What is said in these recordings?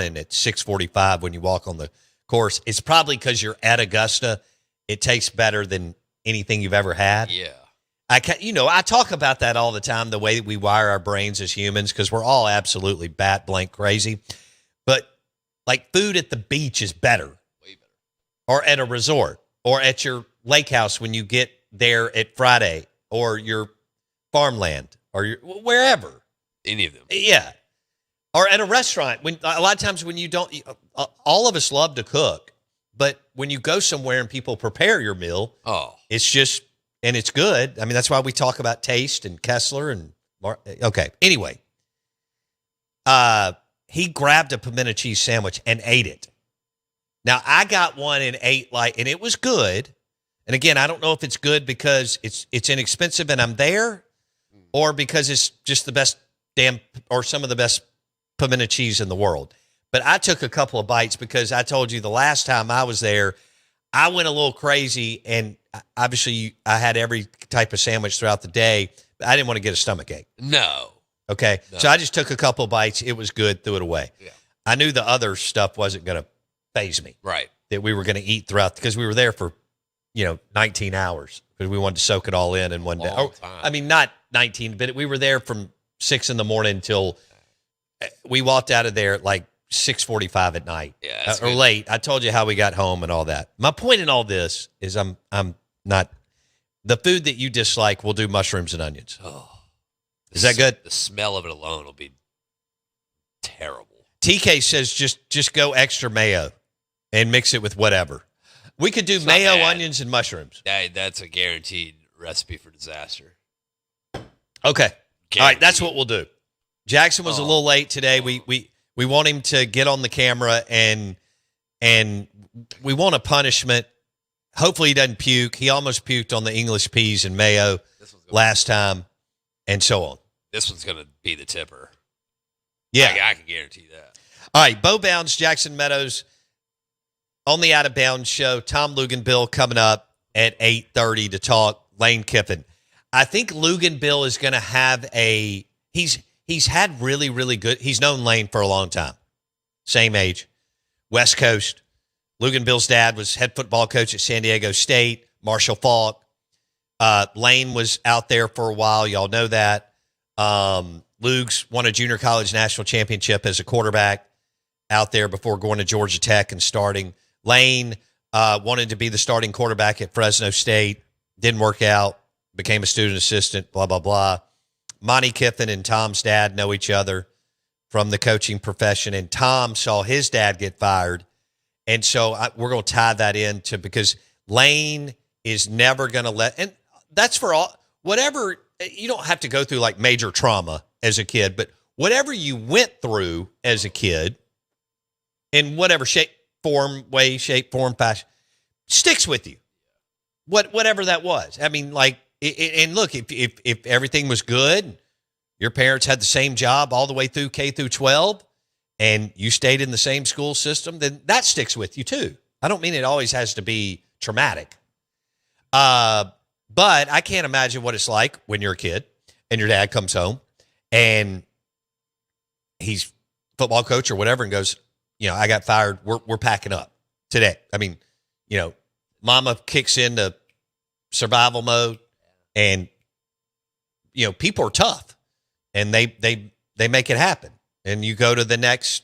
morning at 6:45 when you walk on the course. It's probably because you're at Augusta. It tastes better than anything you've ever had. Yeah. I talk about that all the time, the way that we wire our brains as humans, because we're all absolutely bat blank crazy. But like food at the beach is better. Way better. Or at a resort, or at your lake house when you get there at Friday, or your farmland, or wherever. Any of them. Yeah. Or at a restaurant. When a lot of times when you don't, all of us love to cook, but when you go somewhere and people prepare your meal, it's just, and it's good. I mean, that's why we talk about taste and Kessler and okay. Anyway, he grabbed a pimento cheese sandwich and ate it. Now I got one and ate and it was good. And again, I don't know if it's good because it's inexpensive and I'm there, or because it's just the best or some of the best pimento cheese in the world. But I took a couple of bites because I told you the last time I was there, I went a little crazy, and obviously I had every type of sandwich throughout the day, but I didn't want to get a stomach ache. No. Okay. No. So I just took a couple of bites. It was good. Threw it away. Yeah. I knew the other stuff wasn't going to faze me. Right. That we were going to eat throughout, because we were there for, 19 hours because we wanted to soak it all in one day. I mean, not 19, but we were there from 6 a.m. until we walked out of there at like 6:45 at night, or late. I told you how we got home and all that. My point in all this is I'm not, the food that you dislike will do mushrooms and onions. Oh, is that good? The smell of it alone will be terrible. TK says just go extra mayo and mix it with whatever. We could do mayo, onions, and mushrooms. That's a guaranteed recipe for disaster. Okay. Guaranteed. All right, that's what we'll do. Jackson was a little late today. We want him to get on the camera, and we want a punishment. Hopefully he doesn't puke. He almost puked on the English peas and mayo last time, and so on. This one's going to be the tipper. Yeah. I can guarantee that. All right, Bo Bounds, Jackson Meadows, on the Out of Bounds show. Tom Luginbill coming up at 8:30 to talk Lane Kiffin. I think Luginbill is going to have he's had really, really good. He's known Lane for a long time. Same age. West Coast. Luginbill's dad was head football coach at San Diego State. Marshall Faulk. Lane was out there for a while. Y'all know that. Lugs won a junior college national championship as a quarterback out there before going to Georgia Tech and starting. Lane wanted to be the starting quarterback at Fresno State. Didn't work out. Became a student assistant, blah, blah, blah. Monty Kiffin and Tom's dad know each other from the coaching profession, and Tom saw his dad get fired. And so we're going to tie that into, because Lane is never going to and that's for all, whatever, you don't have to go through like major trauma as a kid, but whatever you went through as a kid, in whatever shape, form, fashion, sticks with you. Whatever that was. I mean, like, and look, if everything was good, your parents had the same job all the way through K through 12, and you stayed in the same school system, then that sticks with you too. I don't mean it always has to be traumatic. But I can't imagine what it's like when you're a kid and your dad comes home and he's football coach or whatever and goes, I got fired. We're packing up today. I mean, mama kicks into survival mode, and people are tough, and they make it happen. And you go to the next.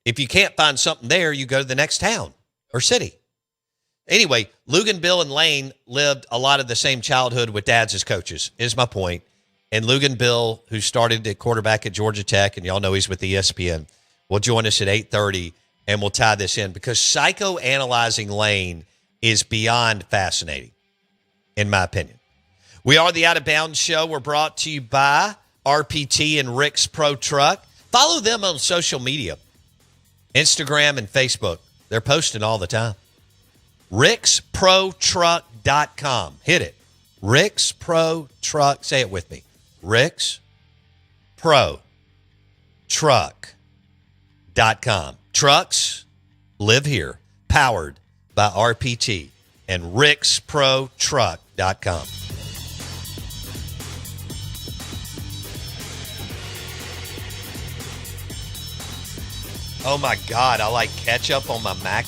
If you can't find something there, you go to the next town or city. Anyway, Luginbill and Lane lived a lot of the same childhood with dads as coaches, is my point. And Luginbill, who started at quarterback at Georgia Tech, and y'all know he's with ESPN, will join us at 8:30, and we'll tie this in, because psychoanalyzing Lane is beyond fascinating, in my opinion. We are the Out of Bounds Show. We're brought to you by RPT and Rick's Pro Truck. Follow them on social media, Instagram and Facebook. They're posting all the time. RicksProTruck.com. Hit it. Rick's Pro Truck. Say it with me. Rick's Pro Truck.com. Trucks live here. Powered by RPT and RicksProTruck.com. Oh my God, I like ketchup on my mac.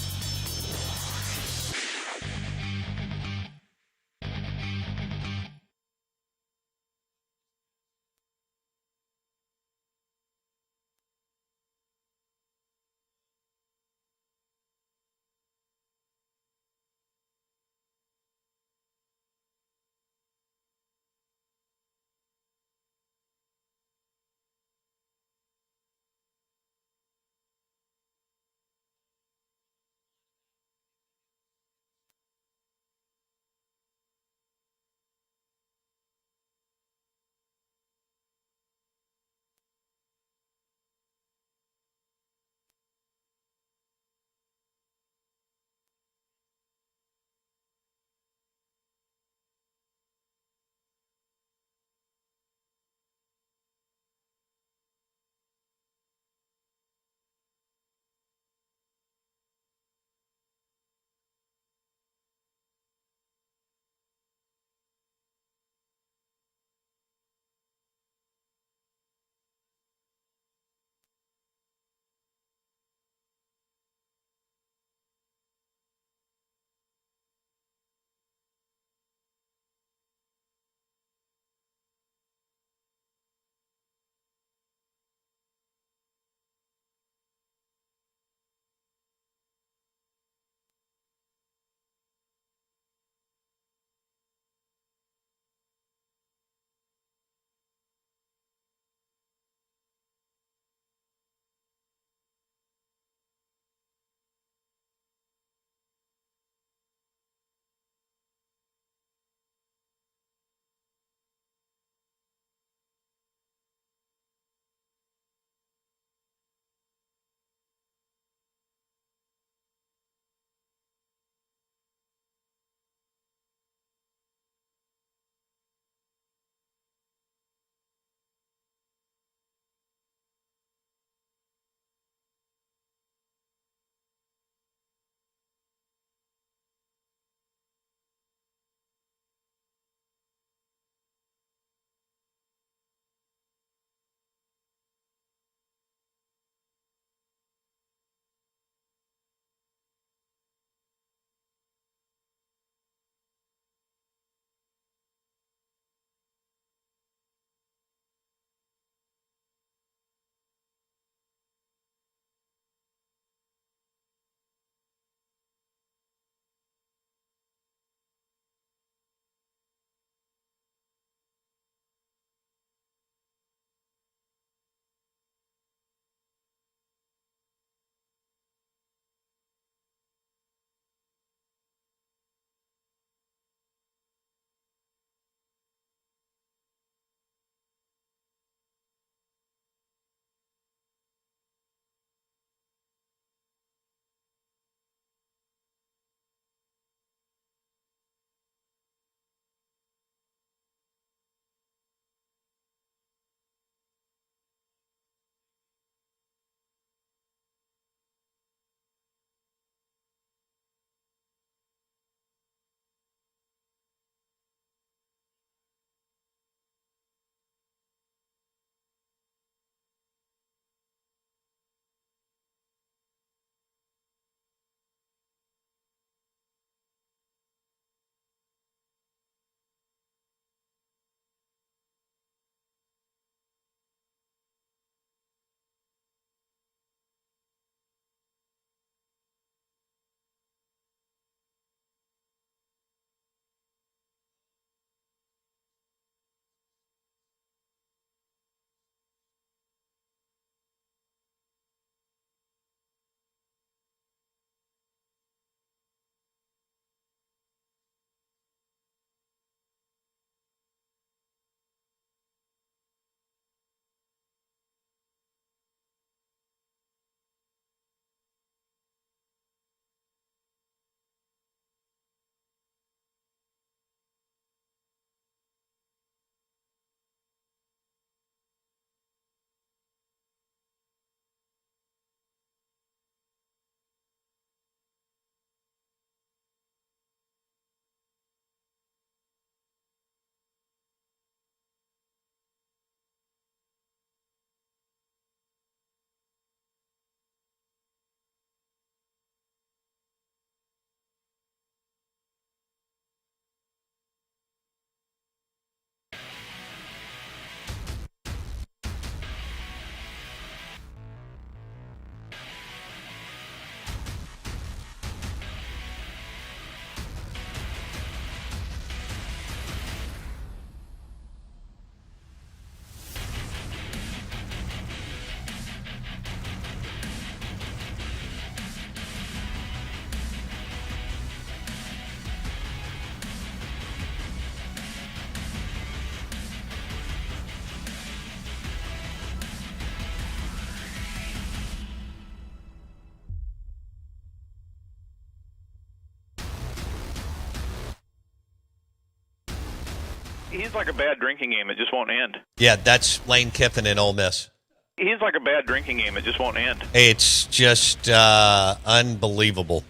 He's like a bad drinking game. It just won't end. Yeah, that's Lane Kiffin in Ole Miss. He's like a bad drinking game. It just won't end. It's just unbelievable.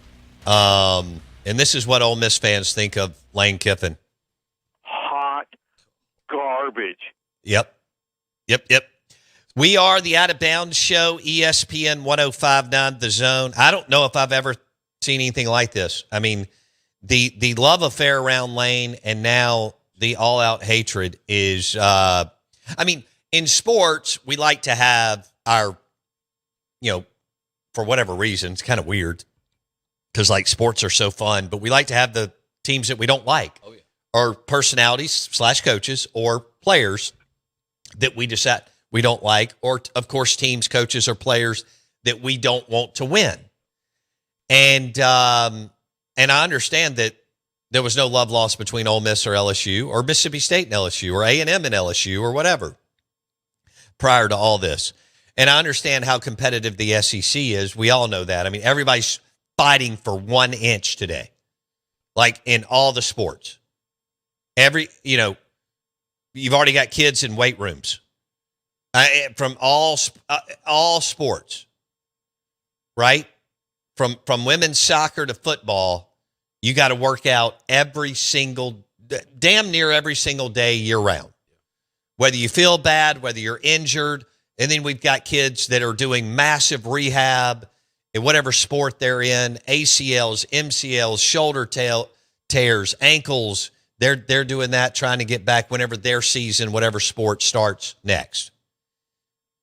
And this is what Ole Miss fans think of Lane Kiffin. Hot garbage. Yep. We are the Out of Bounds Show, ESPN 105.9 The Zone. I don't know if I've ever seen anything like this. I mean, the love affair around Lane and now the all-out hatred is in sports, we like to have our, for whatever reason, it's kind of weird because, like, sports are so fun, but we like to have the teams that we don't like or personalities / coaches or players that we decide we don't like, or, of course, teams, coaches, or players that we don't want to win. And I understand that there was no love lost between Ole Miss or LSU or Mississippi State and LSU or A&M and LSU or whatever prior to all this. And I understand how competitive the SEC is. We all know that. I mean, everybody's fighting for 1 inch today, like in all the sports. You've already got kids in weight rooms from all sports, right? From women's soccer to football, you got to work out damn near every single day year round. Whether you feel bad, whether you're injured, and then we've got kids that are doing massive rehab in whatever sport they're in, ACLs, MCLs, shoulder tears, ankles. They're doing that, trying to get back whenever their season, whatever sport starts next.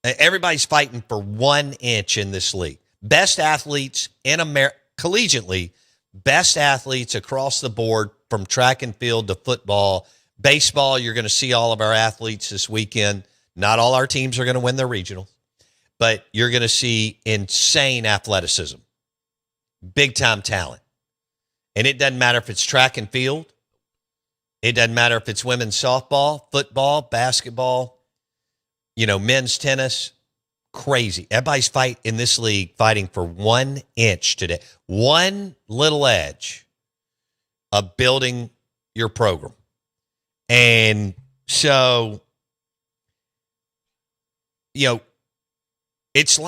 Everybody's fighting for 1 inch in this league. Best athletes in America, collegiately, best athletes across the board from track and field to football. Baseball, you're going to see all of our athletes this weekend. Not all our teams are going to win their regional, but you're going to see insane athleticism, big-time talent. And it doesn't matter if it's track and field. It doesn't matter if it's women's softball, football, basketball, men's tennis. Crazy. Everybody's in this league fighting for 1 inch today. One little edge of building your program. And so, it's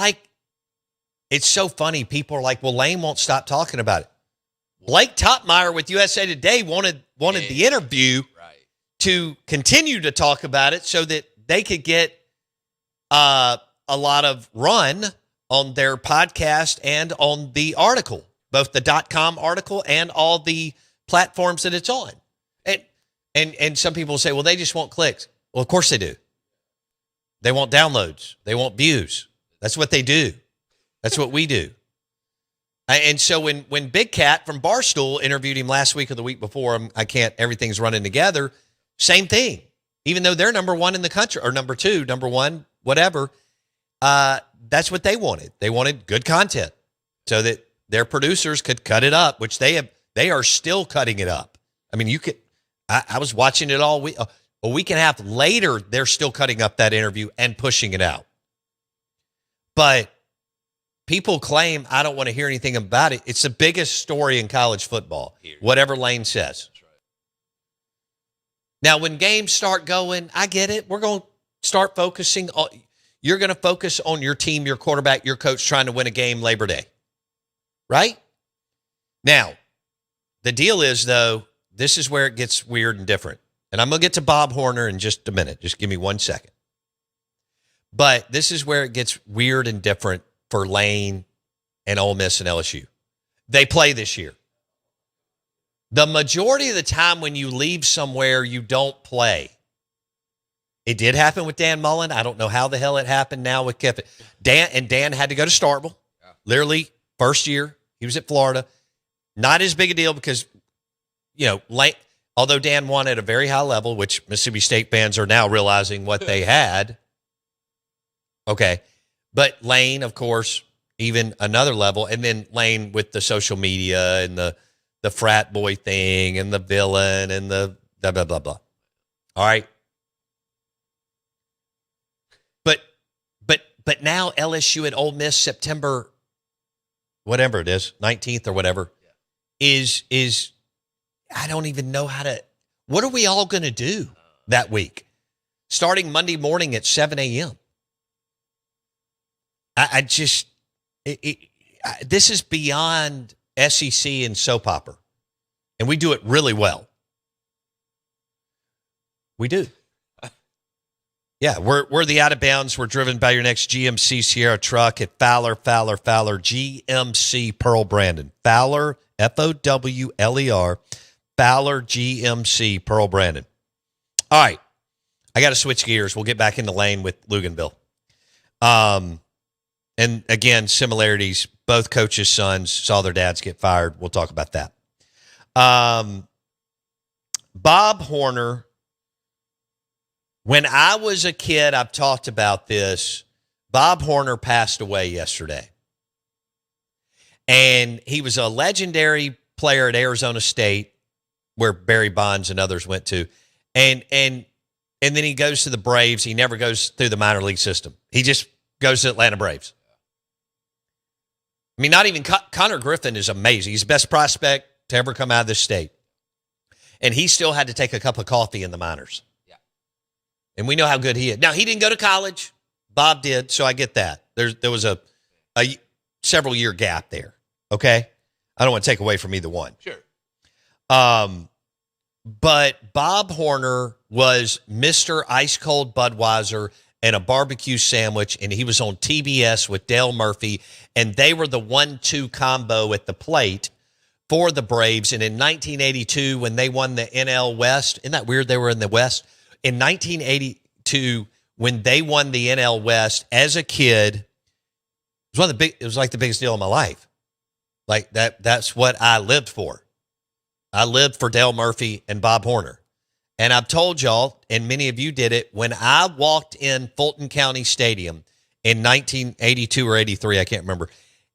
so funny. People are like, well, Lane won't stop talking about it. Blake Topmeyer with USA Today wanted the interview to continue to talk about it so that they could get a lot of run on their podcast and on the article, both the .com article and all the platforms that it's on. And some people say, well, they just want clicks. Well, of course they do. They want downloads. They want views. That's what they do. That's what we do. And so when Big Cat from Barstool interviewed him last week or the week before, everything's running together, same thing. Even though they're number one in the country, or number two, number one, whatever, that's what they wanted. They wanted good content so that their producers could cut it up, which they are still cutting it up. I mean, I was watching it all week. A week and a half later, they're still cutting up that interview and pushing it out. But people claim I don't want to hear anything about it. It's the biggest story in college football, whatever Lane says. Now, when games start going, I get it. We're going to start focusing on, you're going to focus on your team, your quarterback, your coach trying to win a game Labor Day. Right? Now, the deal is, though, this is where it gets weird and different. And I'm going to get to Bob Horner in just a minute. Just give me 1 second. But this is where it gets weird and different for Lane and Ole Miss and LSU. They play this year. The majority of the time when you leave somewhere, you don't play. It did happen with Dan Mullen. I don't know how the hell it happened now with Kiffin. Dan had to go to Starkville. Literally, first year, he was at Florida. Not as big a deal because, Lane, although Dan won at a very high level, which Mississippi State fans are now realizing what they had. Okay. But Lane, of course, even another level. And then Lane with the social media and the frat boy thing and the villain and the blah, blah, blah, blah. All right. But now LSU at Ole Miss September, whatever it is, 19th or whatever, is I don't even know what are we all going to do? that week, starting Monday morning at 7 a.m. I just, this is beyond SEC and soap opera. And we do it really well. We do. Yeah, we're the Out of Bounds. We're driven by your next GMC Sierra truck at Fowler GMC Pearl Brandon. Fowler, Fowler, Fowler GMC Pearl Brandon. All right, I got to switch gears. We'll get back in the lane with Luganville. And again, similarities. Both coaches' sons saw their dads get fired. We'll talk about that. Bob Horner. When I was a kid, I've talked about this. Bob Horner passed away yesterday. And he was a legendary player at Arizona State, where Barry Bonds and others went to. And then he goes to the Braves. He never goes through the minor league system. He just goes to Atlanta Braves. I mean, not even Connor Griffin is amazing. He's the best prospect to ever come out of this state. And he still had to take a cup of coffee in the minors. And we know how good he is. Now, he didn't go to college. Bob did, so I get that. There was a several-year gap there, okay? I don't want to take away from either one. Sure. But Bob Horner was Mr. Ice Cold Budweiser and a barbecue sandwich, and he was on TBS with Dale Murphy, and they were the 1-2 combo at the plate for the Braves. And in 1982, when they won the NL West, isn't that weird they were in the West? In 1982, when they won the NL West, as a kid, it was like the biggest deal of my life. Like that's what I lived for. I lived for Dale Murphy and Bob Horner. And I've told y'all, and many of you did it, when I walked in Fulton County Stadium in 1982 or 83, I can't remember,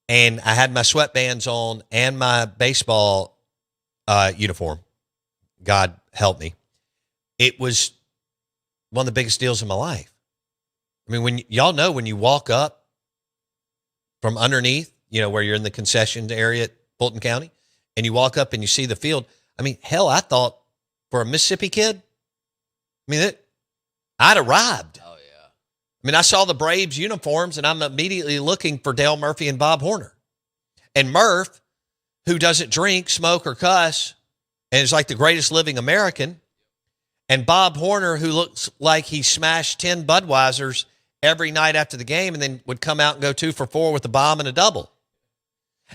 and I had my sweatbands on and my baseball uniform. God help me. It was one of the biggest deals of my life. I mean, when you walk up from underneath, where you're in the concession area at Fulton County, and you walk up and you see the field, I mean, hell, I thought for a Mississippi kid, I'd arrived. Oh, yeah. I mean, I saw the Braves uniforms, and I'm immediately looking for Dale Murphy and Bob Horner. And Murph, who doesn't drink, smoke, or cuss, and is like the greatest living American, and Bob Horner, who looks like he smashed 10 Budweisers every night after the game and then would come out and go 2 for 4 with a bomb and a double.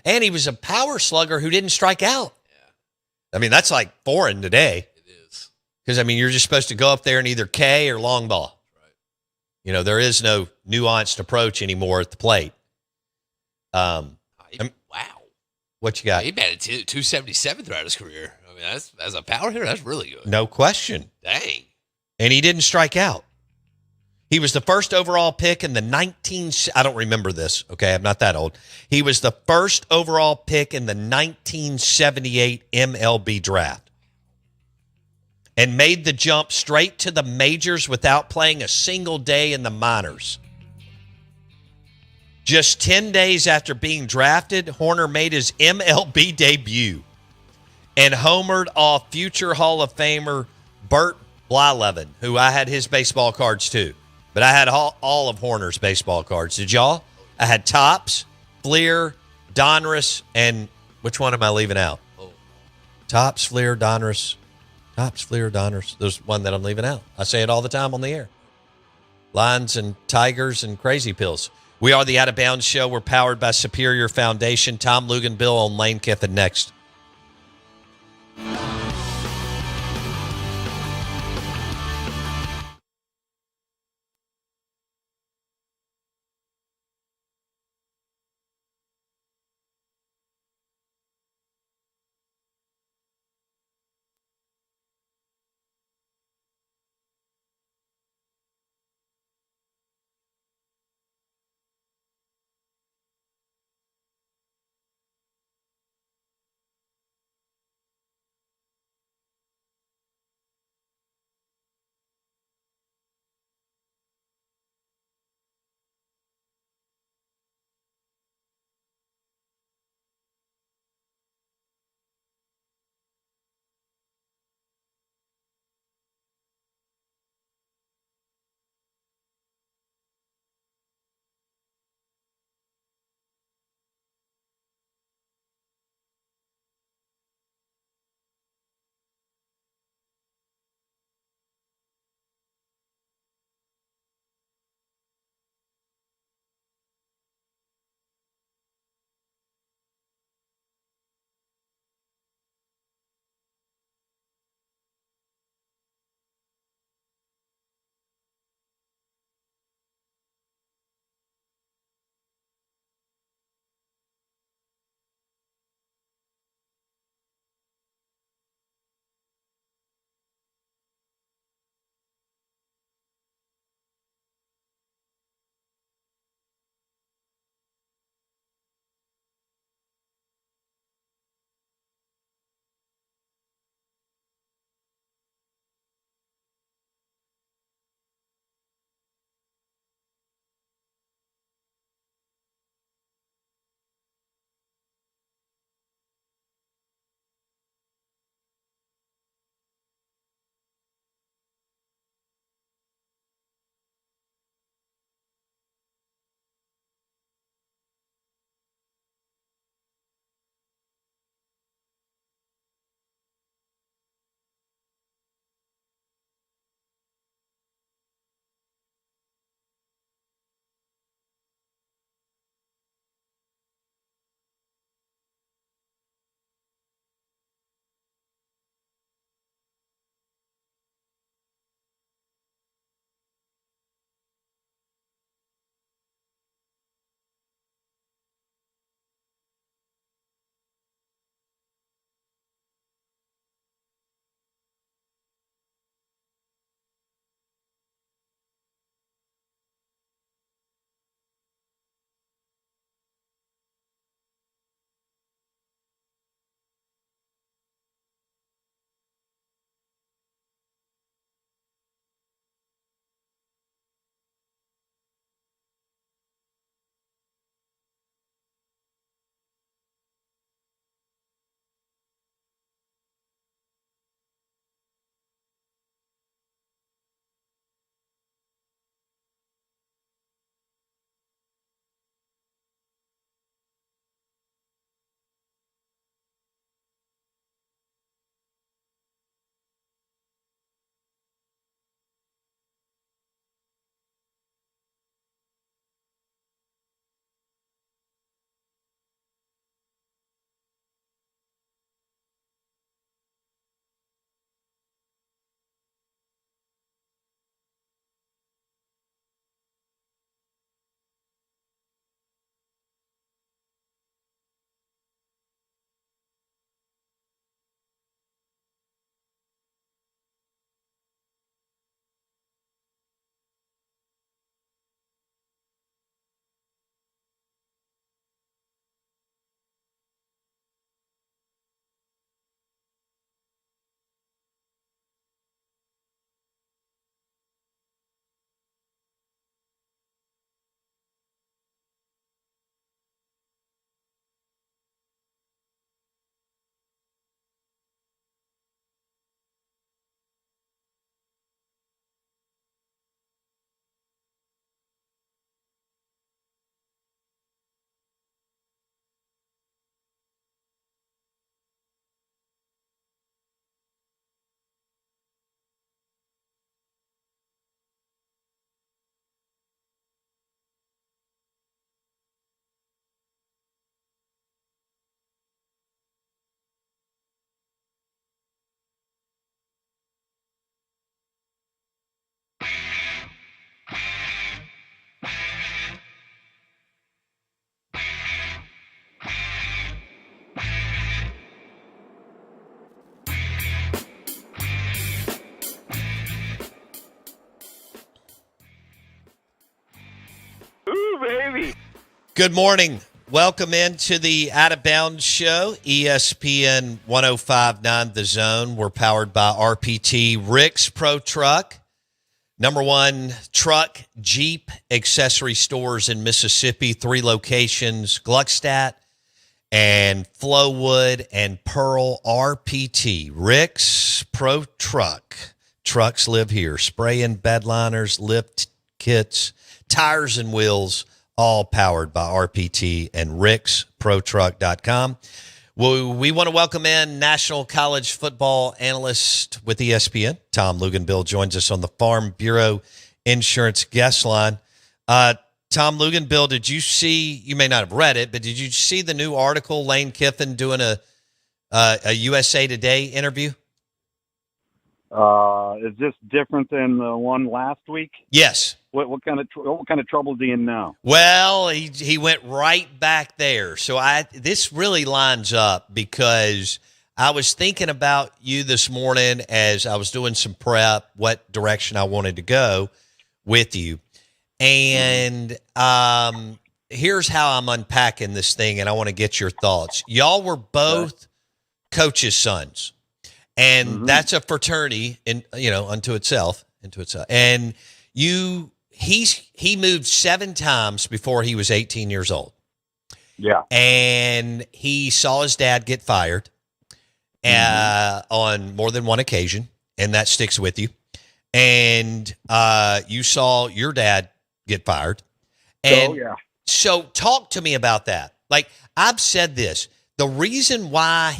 And he was a power slugger who didn't strike out. Yeah. I mean, that's like foreign today. It is. Because, I mean, you're just supposed to go up there and either K or long ball. Right. There is no nuanced approach anymore at the plate. Wow. What you got? He batted 277 throughout his career. I mean, that's, as a power hitter, that's really good. No question. Dang. And he didn't strike out. He was the first overall pick in the I don't remember this, okay? I'm not that old. He was the first overall pick in the 1978 MLB draft and made the jump straight to the majors without playing a single day in the minors. Just 10 days after being drafted, Horner made his MLB debut and homered off future Hall of Famer Bert Blyleven, who I had his baseball cards too. But I had all of Horner's baseball cards. Did y'all? I had Topps, Fleer, Donruss, and which one am I leaving out? Oh. Topps, Fleer, Donruss. Topps, Fleer, Donruss. There's one that I'm leaving out. I say it all the time on the air. Lions and Tigers and Crazy Pills. We are the Out of Bounds Show. We're powered by Superior Foundation. Tom Luganville on Lane Kiffin next. baby. Good morning. Welcome into the Out of Bounds Show, ESPN 105.9 The Zone. We're powered by RPT Rick's Pro Truck, #1 truck, Jeep accessory stores in Mississippi, 3 locations, Gluckstadt and Flowood and Pearl. RPT Rick's Pro Truck. Trucks live here. Spraying bedliners, lift kits, tires and wheels, all powered by RPT and ricksprotruck.com. We want to welcome in National College Football Analyst with ESPN, Tom Luginbill, joins us on the Farm Bureau Insurance guest line. Tom Luginbill, did you see, you may not have read it, but did you see the new article, Lane Kiffin doing a USA Today interview? Is this different than the one last week? Yes. What kind of trouble is he in now? Well, he went right back there. So this really lines up because I was thinking about you this morning as I was doing some prep, what direction I wanted to go with you. And here's how I'm unpacking this thing, and I want to get your thoughts. Y'all were both coaches' sons, and that's a fraternity unto itself. And he moved 7 times before he was 18 years old. Yeah. And he saw his dad get fired on more than one occasion, and that sticks with you. And you saw your dad get fired. And so talk to me about that. Like, I've said this, the reason why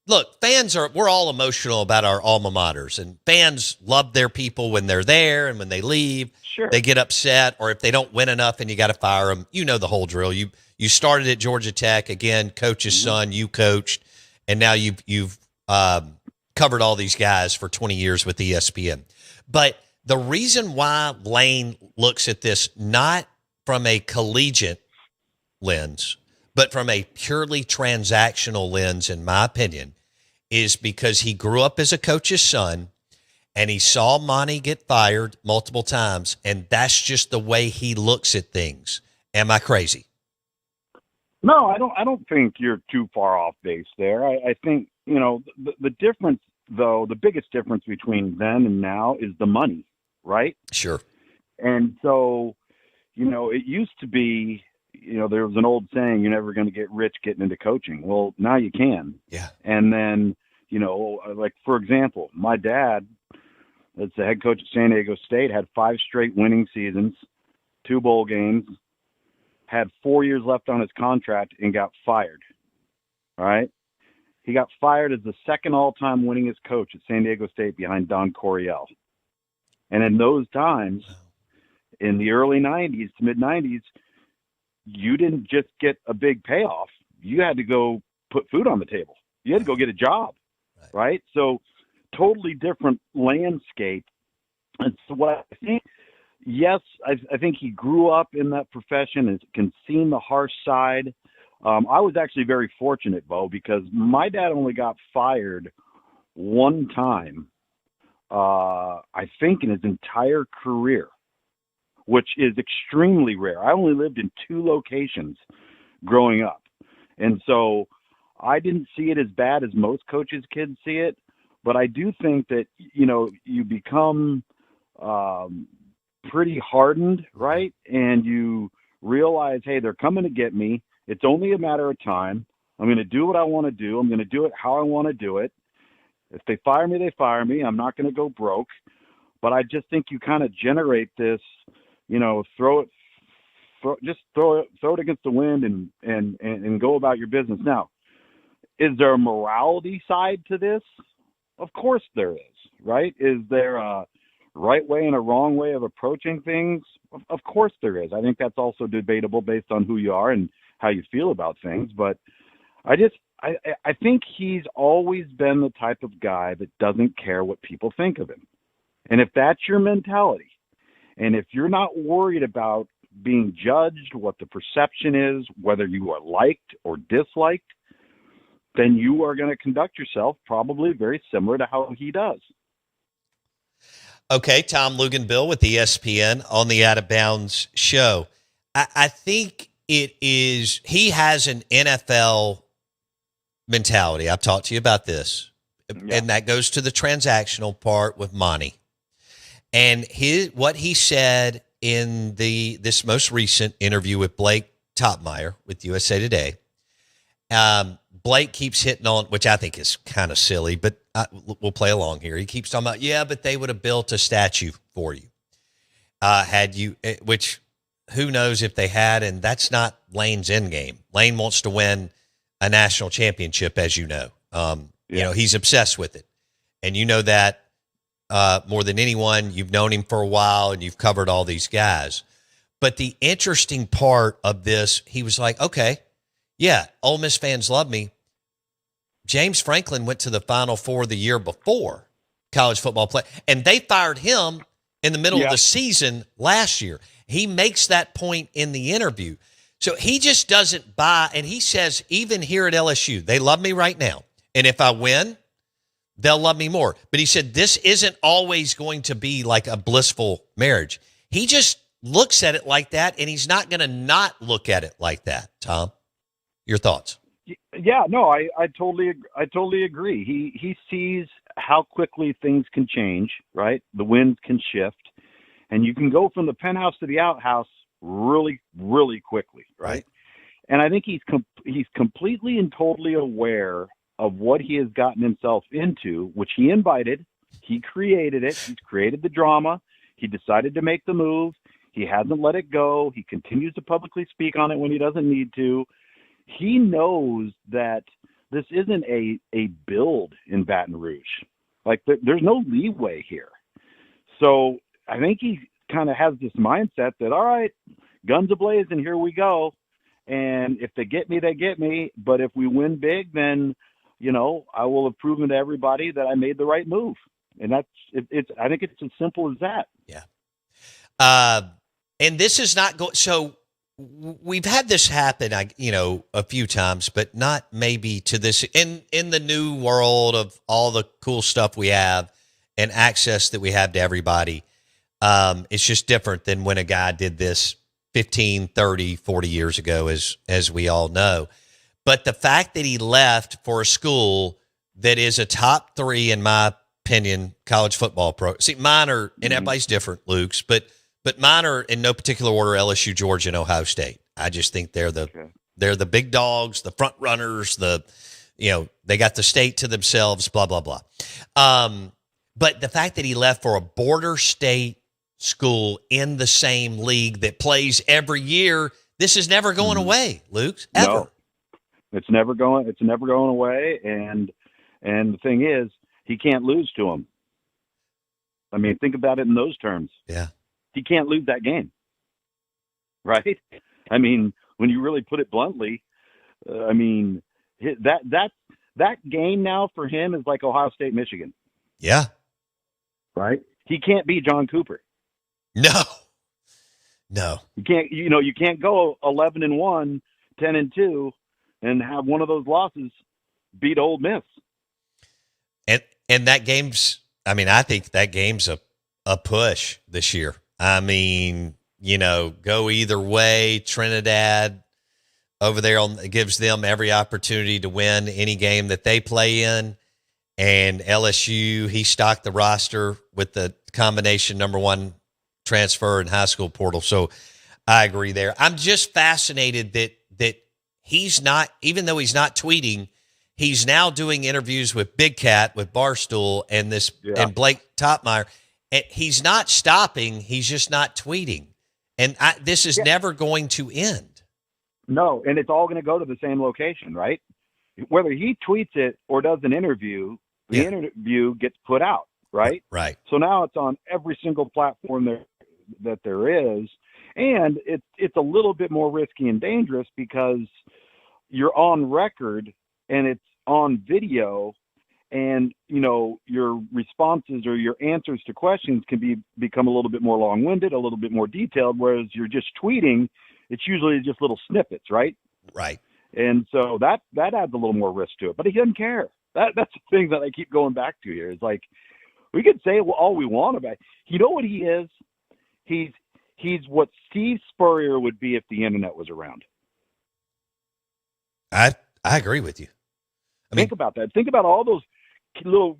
we're all emotional about our alma maters, and fans love their people when they're there, and when they leave, they get upset, or if they don't win enough and you got to fire them. You know the whole drill. You started at Georgia Tech, again, coach's son, you coached, and now you've covered all these guys for 20 years with ESPN. But the reason why Lane looks at this not from a collegiate lens, but from a purely transactional lens, in my opinion, is because he grew up as a coach's son, and he saw Monty get fired multiple times, and that's just the way he looks at things. Am I crazy? No, I don't think you're too far off base there. I think, the difference, though, the biggest difference between then and now is the money, right? Sure. And so, it used to be, there was an old saying, you're never going to get rich getting into coaching. Well, now you can. Yeah. And then, like, for example, my dad, that's the head coach at San Diego State, had 5 straight winning seasons, 2 bowl games, had 4 years left on his contract, and got fired. All right? He got fired as the second all-time winningest coach at San Diego State behind Don Coryell. And in those times, in the early 90s to mid-90s, you didn't just get a big payoff. You had to go put food on the table. You had to go get a job, right? So totally different landscape. And so what I think, yes, I think he grew up in that profession and can see the harsh side. I was actually very fortunate, Bo, because my dad only got fired one time, I think, in his entire career, which is extremely rare. I only lived in 2 locations growing up. And so I didn't see it as bad as most coaches' kids see it. But I do think that, you become pretty hardened, right? And you realize, hey, they're coming to get me. It's only a matter of time. I'm going to do what I want to do. I'm going to do it how I want to do it. If they fire me, they fire me. I'm not going to go broke. But I just think you kind of generate this, throw it against the wind and go about your business. Now, is there a morality side to this? Of course there is, right? Is there a right way and a wrong way of approaching things? Of course there is. I think that's also debatable based on who you are and how you feel about things. But I think he's always been the type of guy that doesn't care what people think of him. And if that's your mentality, and if you're not worried about being judged, what the perception is, whether you are liked or disliked, then you are going to conduct yourself probably very similar to how he does. Okay, Tom Luginbill with ESPN on the Out of Bounds show. I think it is. He has an NFL mentality. I've talked to you about this, and that goes to the transactional part with Monty. And what he said in this most recent interview with Blake Topmeyer with USA Today. Blake keeps hitting on, which I think is kind of silly, but we'll play along here. He keeps talking about, yeah, but they would have built a statue for you. Had you, which who knows if they had, and that's not Lane's end game. Lane wants to win a national championship, as you know. You know, he's obsessed with it. And you know that more than anyone. You've known him for a while, and you've covered all these guys. But the interesting part of this, he was like, okay, yeah, Ole Miss fans love me. James Franklin went to the Final Four the year before college football play, and they fired him in the middle of the season last year. He makes that point in the interview. So he just doesn't buy, and he says, even here at LSU, they love me right now. And if I win, they'll love me more. But he said, this isn't always going to be like a blissful marriage. He just looks at it like that, and he's not going to not look at it like that. Tom, your thoughts? Yeah, no, I totally agree. He sees how quickly things can change, right? The winds can shift, and you can go from the penthouse to the outhouse really, really quickly, right? And I think he's completely and totally aware of what he has gotten himself into, which he invited. He created it. He's created the drama. He decided to make the move. He hasn't let it go. He continues to publicly speak on it when he doesn't need to. He knows that this isn't a build in Baton Rouge. Like there's no leeway here. So I think he kind of has this mindset that, all right, guns ablaze and here we go. And if they get me, they get me. But if we win big, then, you know, I will have proven to everybody that I made the right move. And that's it's I think it's as simple as that. Yeah. And this is not going. So we've had this happen, a few times, but not maybe to this in the new world of all the cool stuff we have and access that we have to everybody. It's just different than when a guy did this 15, 30, 40 years ago, as we all know. But the fact that he left for a school that is a top 3, in my opinion, college football program. See, mine are, and everybody's different, Luke's, but mine are in no particular order: LSU, Georgia, and Ohio State. I just think they're the big dogs, the front runners, they got the state to themselves, blah, blah, blah. But the fact that he left for a border state school in the same league that plays every year, this is never going away, Luke, ever. No, it's never going away. And the thing is, he can't lose to him. I mean, think about it in those terms. Yeah. He can't lose that game, right? I mean, when you really put it bluntly, that game now for him is like Ohio State, Michigan. Yeah. Right? He can't beat John Cooper. No. You can't go 11-1, 10-2, and have one of those losses beat Ole Miss. And that game's, I think that game's a push this year. I mean, go either way. Trinidad over there gives them every opportunity to win any game that they play in. And LSU, he stocked the roster with the combination number 1 transfer and high school portal. So I agree there. I'm just fascinated that he's not, even though he's not tweeting, he's now doing interviews with Big Cat, with Barstool, and and Blake Topmeyer. And he's not stopping. He's just not tweeting. And this is never going to end. No, and it's all going to go to the same location, right? Whether he tweets it or does an interview, the interview gets put out, right? Right. So now it's on every single platform that there is. And it's a little bit more risky and dangerous because you're on record and it's on video. And, your responses or your answers to questions can become a little bit more long-winded, a little bit more detailed, whereas you're just tweeting, it's usually just little snippets, right? Right. And so that adds a little more risk to it. But he doesn't care. That's the thing that I keep going back to here. Is like, we could say all we want about it. You know what he is? He's he's what Steve Spurrier would be if the internet was around. I agree with you. Think about that. Think about all those little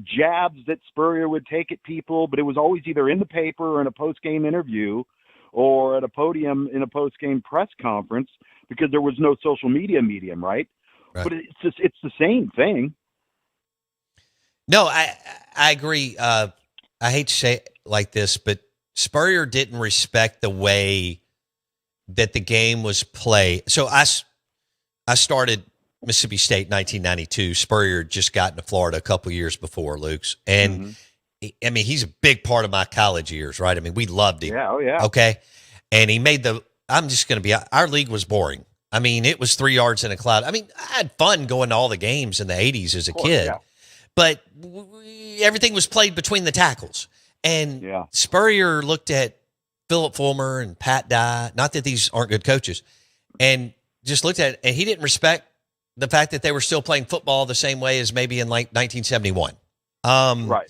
jabs that Spurrier would take at people, but it was always either in the paper or in a post-game interview or at a podium in a post-game press conference because there was no social media medium, right? But it's the same thing. No, I agree. I hate to say it like this, but Spurrier didn't respect the way that the game was played. So I started Mississippi State in 1992. Spurrier had just gotten to Florida a couple years before, Luke's. And, I mean, he's a big part of my college years, right? I mean, we loved him. Yeah, oh, yeah. Okay? And he made I'm just going to be – our league was boring. I mean, it was 3 yards in a cloud. I mean, I had fun going to all the games in the 80s as a kid. Yeah. But everything was played between the tackles. And Spurrier looked at Philip Fulmer and Pat Dye, not that these aren't good coaches, and just looked at it, and he didn't respect the fact that they were still playing football the same way as maybe in like 1971. Right.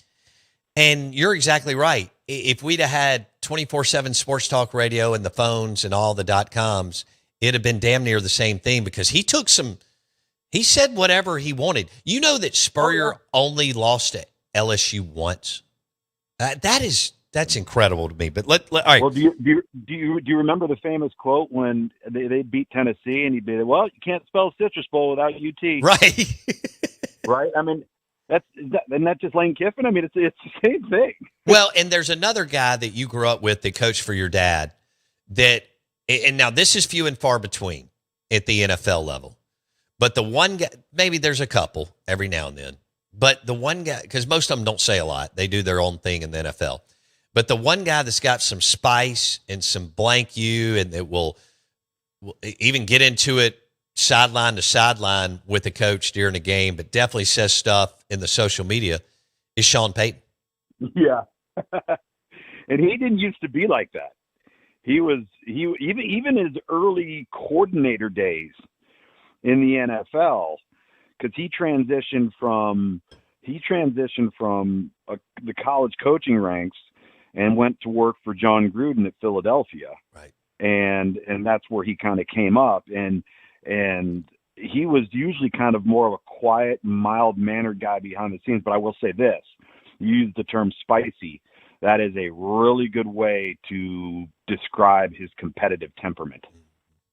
And you're exactly right. If we'd have had 24/7 sports talk radio and the phones and all the .coms, it'd have been damn near the same thing because he said whatever he wanted. You know that Spurrier only lost to LSU once. That's incredible to me. But all right. Well, do you remember the famous quote when they beat Tennessee and he'd be like, well, you can't spell Citrus Bowl without UT. Right. Right. I mean, that's just Lane Kiffin. I mean, it's the same thing. Well, and there's another guy that you grew up with that coached for your dad and now this is few and far between at the NFL level, but the one guy, maybe there's a couple every now and then, but the one guy, because most of them don't say a lot. They do their own thing in the NFL. But the one guy that's got some spice and some blank you and that will even get into it sideline to sideline with the coach during a game, but definitely says stuff in the social media is Sean Payton. Yeah. And he didn't used to be like that. He even his early coordinator days in the NFL, because he transitioned from the college coaching ranks and went to work for John Gruden at Philadelphia. Right. And that's where he kind of came up. And he was usually kind of more of a quiet, mild-mannered guy behind the scenes. But I will say this, you used the term spicy. That is a really good way to describe his competitive temperament.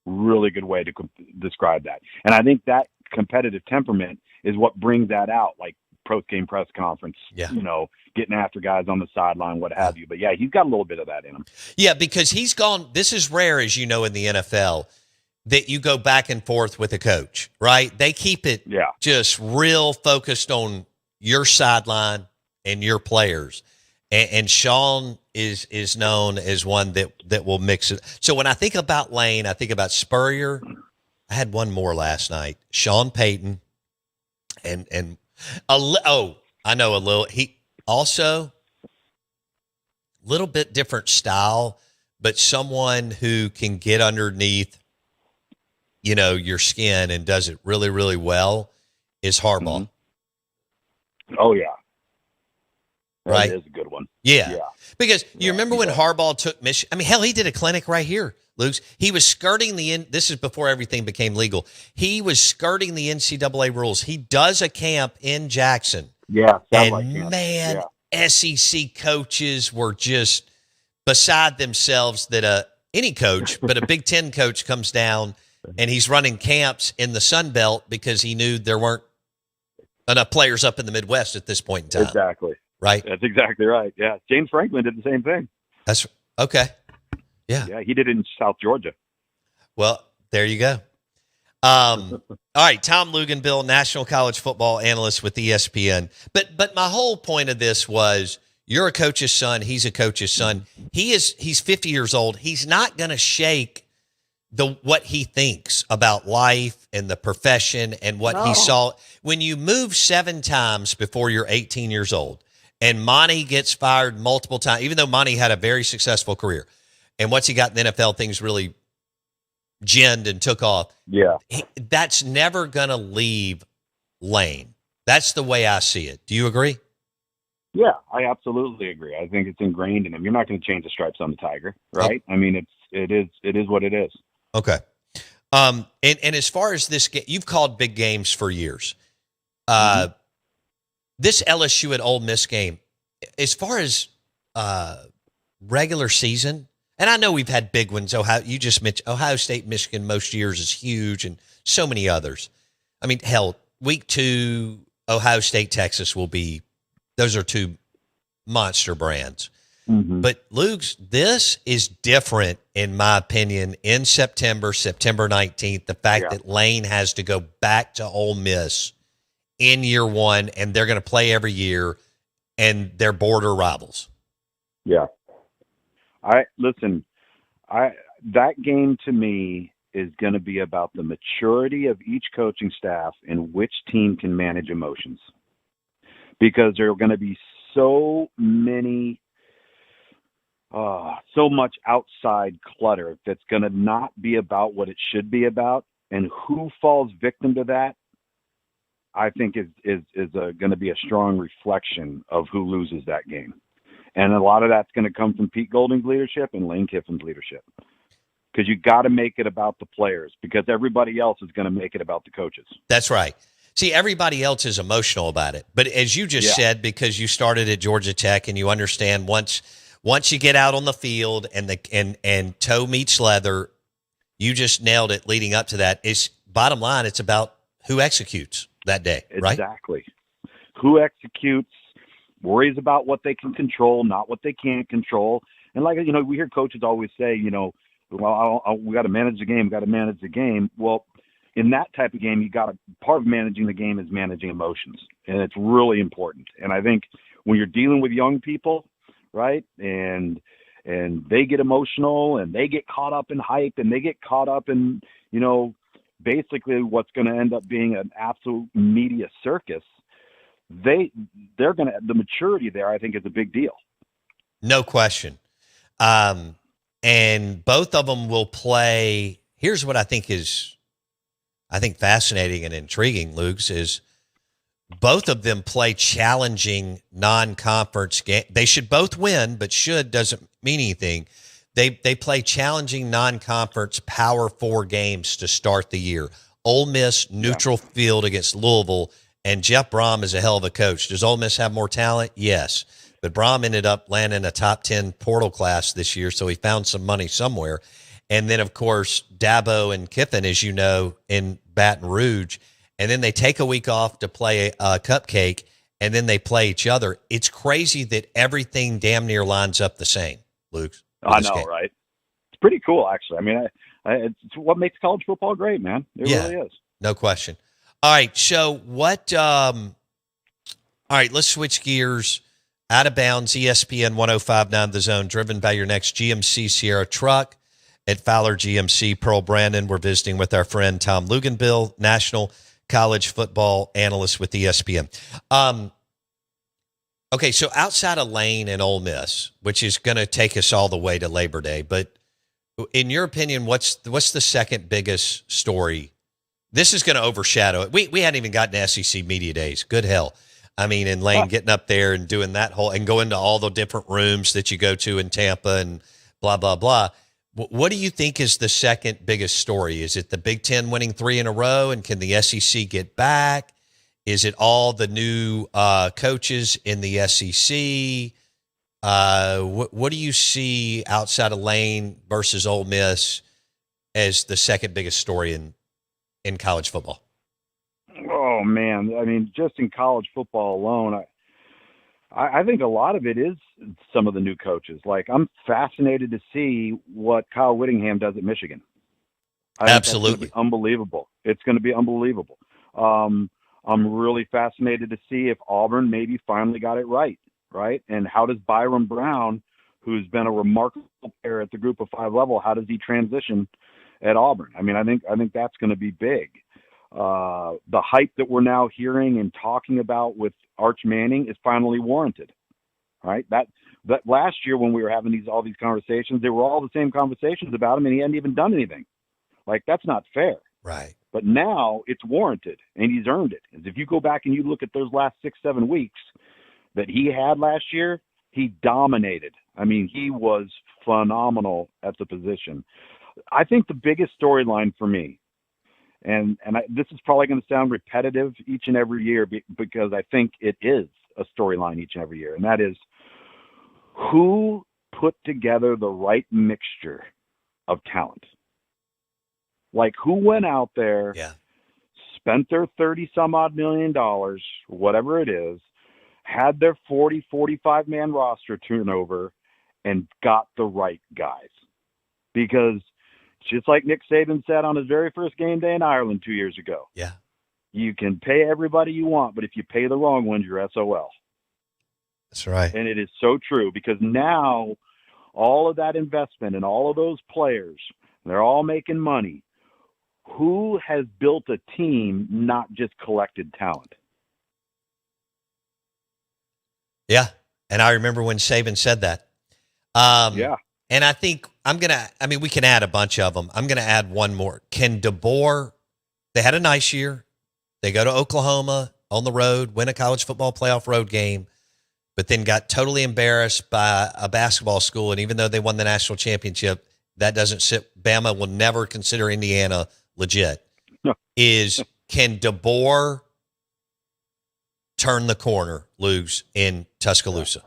Really good way to describe that. And I think that competitive temperament is what brings that out, like post-game press conference, getting after guys on the sideline, what have you. But, yeah, he's got a little bit of that in him. Yeah, because he's gone – this is rare, as you know, in the NFL, that you go back and forth with a coach, right? They keep it just real focused on your sideline and your players. And Sean is known as one that will mix it. So when I think about Lane, I think about Spurrier. I had one more last night. Sean Payton, and I know a little. He also a little bit different style, but someone who can get underneath, your skin and does it really, really well is Harbaugh. Mm-hmm. Oh yeah. Right. That is a good one. Yeah. Because you remember when Harbaugh took Michigan? I mean, hell, he did a clinic right here, Luke. He was skirting this is before everything became legal. He was skirting the NCAA rules. He does a camp in Jackson. Yeah. And man, SEC coaches were just beside themselves that any coach, but a Big Ten coach comes down and he's running camps in the Sun Belt because he knew there weren't enough players up in the Midwest at this point in time. Exactly. Right. That's exactly right. Yeah. James Franklin did the same thing. That's okay. Yeah. Yeah. He did it in South Georgia. Well, there you go. All right. Tom Luginbill, national college football analyst with ESPN. But my whole point of this was you're a coach's son. He's a coach's son. He's 50 years old. He's not going to shake what he thinks about life and the profession and what he saw. When you move 7 times before you're 18 years old, and Monty gets fired multiple times, even though Monty had a very successful career. And once he got in the NFL, things really ginned and took off. Yeah. That's never going to leave Lane. That's the way I see it. Do you agree? Yeah, I absolutely agree. I think it's ingrained in him. You're not going to change the stripes on the tiger, right? I mean, it is what it is. Okay. And as far as this game, you've called big games for years. This LSU at Ole Miss game, as far as regular season, and I know we've had big ones. You just mentioned Ohio State, Michigan most years is huge, and so many others. I mean, hell, week 2, Ohio State, Texas will be. Those are 2 monster brands. But Luke's, this is different, in my opinion, in September 19th, the fact that Lane has to go back to Ole Miss in year 1, and they're going to play every year, and they're border rivals. Yeah. That game to me is going to be about the maturity of each coaching staff and which team can manage emotions. Because there are going to be so much outside clutter that's going to not be about what it should be about, and who falls victim to that, I think is going to be a strong reflection of who loses that game. And a lot of that's going to come from Pete Golding's leadership and Lane Kiffin's leadership, because you got to make it about the players, because everybody else is going to make it about the coaches. That's right. See, everybody else is emotional about it. But as you just said, because you started at Georgia Tech and you understand once you get out on the field and toe meets leather, you just nailed it leading up to that. It's bottom line, it's about who executes that day, right? Exactly. Who executes, worries about what they can control, not what they can't control. And like, we hear coaches always say, we got to manage the game. Well, in that type of game, part of managing the game is managing emotions, and it's really important. And I think when you're dealing with young people, right, and they get emotional and they get caught up in hype and they get caught up in, basically what's going to end up being an absolute media circus, the maturity there, I think, is a big deal. No question. And both of them will play. Here's what I think is fascinating and intriguing, Luke's, is both of them play challenging non-conference games. They should both win, but should doesn't mean anything. They play challenging non-conference Power 4 games to start the year. Ole Miss, neutral field against Louisville, and Jeff Brom is a hell of a coach. Does Ole Miss have more talent? Yes. But Brom ended up landing a top 10 portal class this year, so he found some money somewhere. And then, of course, Dabo and Kiffin, as you know, in Baton Rouge. And then they take a week off to play a cupcake, and then they play each other. It's crazy that everything damn near lines up the same, Luke. I know, right? It's pretty cool, actually. I mean, it's what makes college football great, man. It really is. No question. All right, so what all right, let's switch gears. Out of Bounds, ESPN 105.9 The Zone, driven by your next GMC Sierra truck at Fowler GMC. Pearl Brandon, we're visiting with our friend Tom Luginbill, national college football analyst with ESPN. Okay, so outside of Lane and Ole Miss, which is going to take us all the way to Labor Day, but in your opinion, what's the second biggest story? This is going to overshadow it. We hadn't even gotten to SEC Media Days. Good hell. I mean, and Lane getting up there and doing that whole and going to all the different rooms that you go to in Tampa and blah, blah, blah. What do you think is the second biggest story? Is it the Big Ten winning 3 in a row, and can the SEC get back? Is it all the new coaches in the SEC? What do you see outside of Lane versus Ole Miss as the second biggest story in college football? Oh, man. I mean, just in college football alone, I think a lot of it is some of the new coaches. Like, I'm fascinated to see what Kyle Whittingham does at Michigan. Absolutely. Unbelievable. It's going to be unbelievable. I'm really fascinated to see if Auburn maybe finally got it right? And how does Byron Brown, who's been a remarkable player at the Group of 5 level, how does he transition at Auburn? I mean, I think that's going to be big. The hype that we're now hearing and talking about with Arch Manning is finally warranted, right? That last year when we were having all these conversations, they were all the same conversations about him, and he hadn't even done anything. Like, that's not fair. Right. But now it's warranted, and he's earned it. As if you go back and you look at those last 6-7 weeks, that he had last year, he dominated. I mean, he was phenomenal at the position. I think the biggest storyline for me, this is probably going to sound repetitive each and every year because I think it is a storyline each and every year, and that is who put together the right mixture of talent. Like who went out there, Yeah. spent their 30 some odd $million, whatever it is, had their 40, 45 man roster turnover and got the right guys. Because just like Nick Saban said on his very first game day in Ireland 2 years ago, Yeah. you can pay everybody you want, but if you pay the wrong ones, you're SOL. That's right. And it is so true because now all of that investment and all of those players, they're all making money. Who has built a team, not just collected talent? Yeah. And I remember when Saban said that. Yeah. And I think we can add a bunch of them. I'm going to add one more. Can DeBoer, they had a nice year. They go to Oklahoma on the road, win a college football playoff road game, but then got totally embarrassed by a basketball school. And even though they won the national championship, that doesn't sit. Bama will never consider Indiana legit. No. Can DeBoer turn the corner, lose in Tuscaloosa?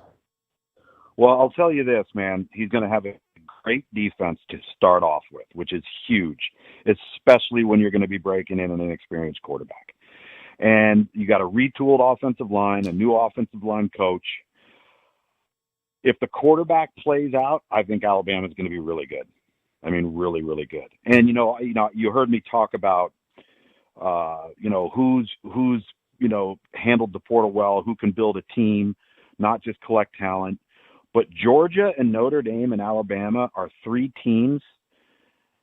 Well, I'll tell you this, man. He's going to have a great defense to start off with, which is huge, especially when you're going to be breaking in an inexperienced quarterback. And you got a retooled offensive line, a new offensive line coach. If the quarterback plays out, I think Alabama's going to be really good. I mean, really, really good. And you heard me talk about, who's handled the portal well, who can build a team, not just collect talent. But Georgia and Notre Dame and Alabama are three teams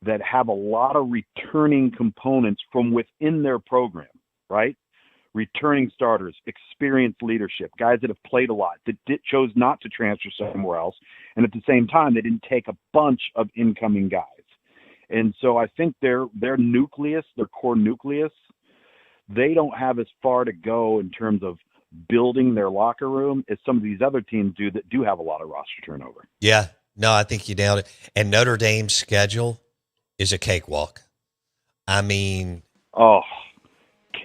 that have a lot of returning components from within their program, right? Returning starters, experienced leadership, guys that have played a lot, that chose not to transfer somewhere else. And at the same time, they didn't take a bunch of incoming guys. And so I think their nucleus, their core nucleus, they don't have as far to go in terms of building their locker room as some of these other teams do that do have a lot of roster turnover. Yeah. No, I think you nailed it. And Notre Dame's schedule is a cakewalk. I mean,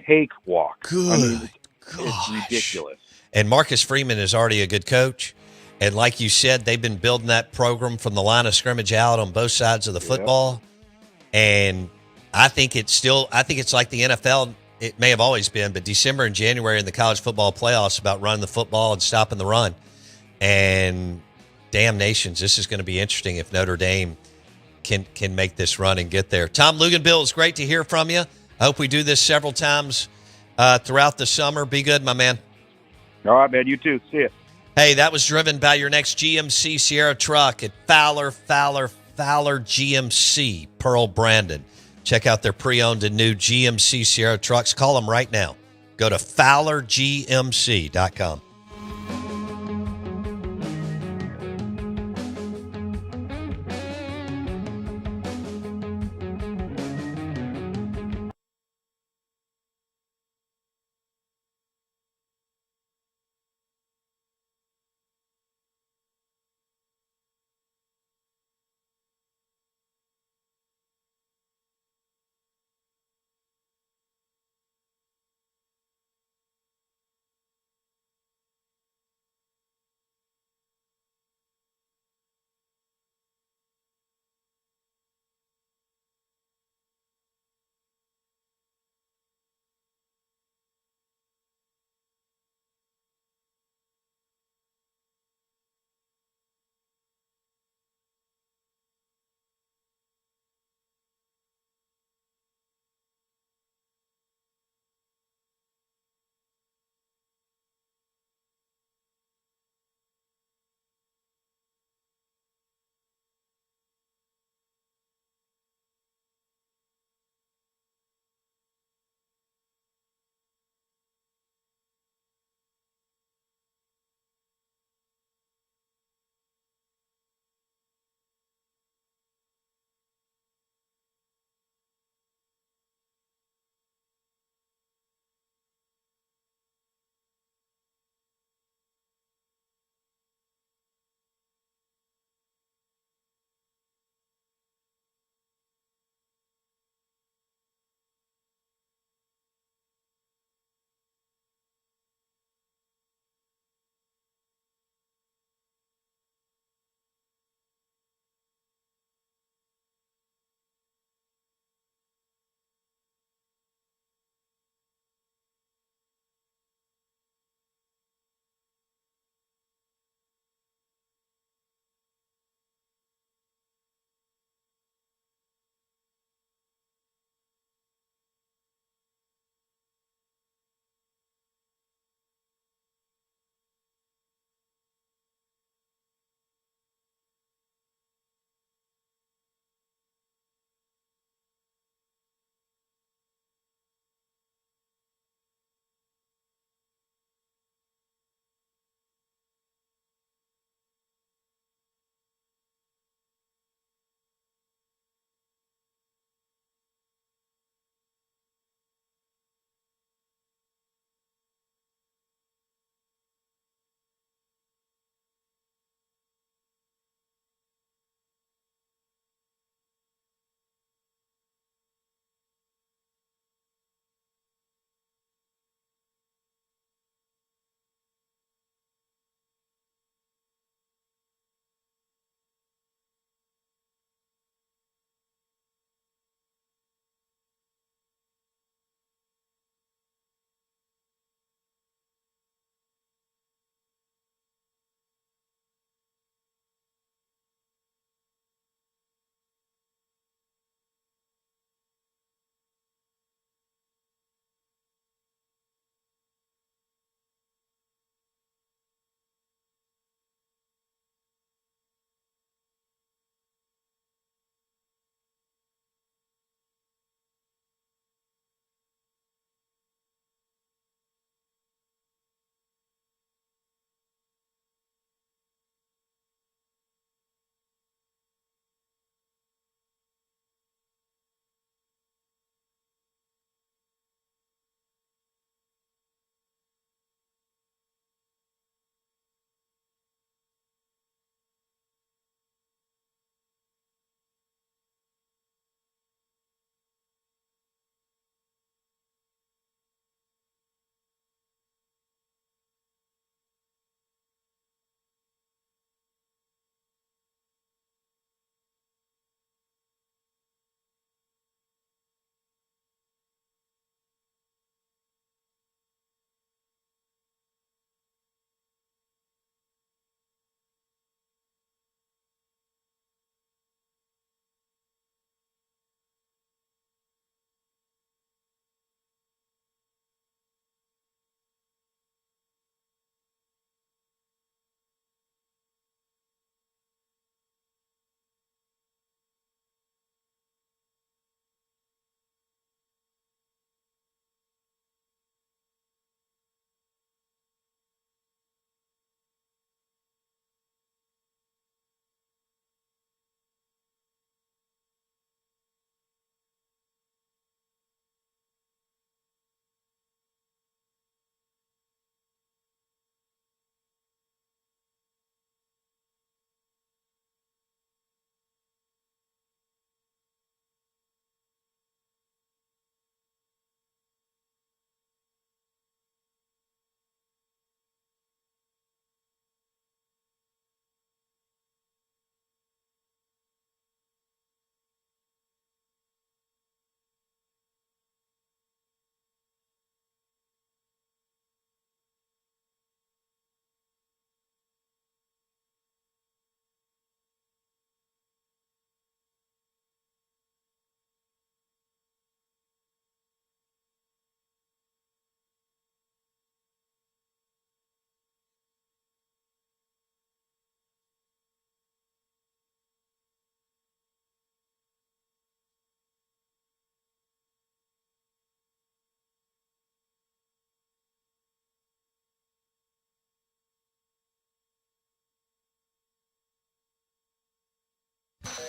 cakewalk. Good I mean, it's gosh. ridiculous. And Marcus Freeman is already a good coach. And like you said, they've been building that program from the line of scrimmage out on both sides of the football. And I think it's like the NFL. It may have always been, but December and January in the college football playoffs about running the football and stopping the run. And damn nations, this is going to be interesting if Notre Dame can make this run and get there. Tom Luginbill, it's great to hear from you. I hope we do this several times throughout the summer. Be good, my man. All right, man. You too. See ya. Hey, that was driven by your next GMC Sierra truck at Fowler GMC, Pearl Brandon. Check out their pre-owned and new GMC Sierra trucks. Call them right now. Go to FowlerGMC.com.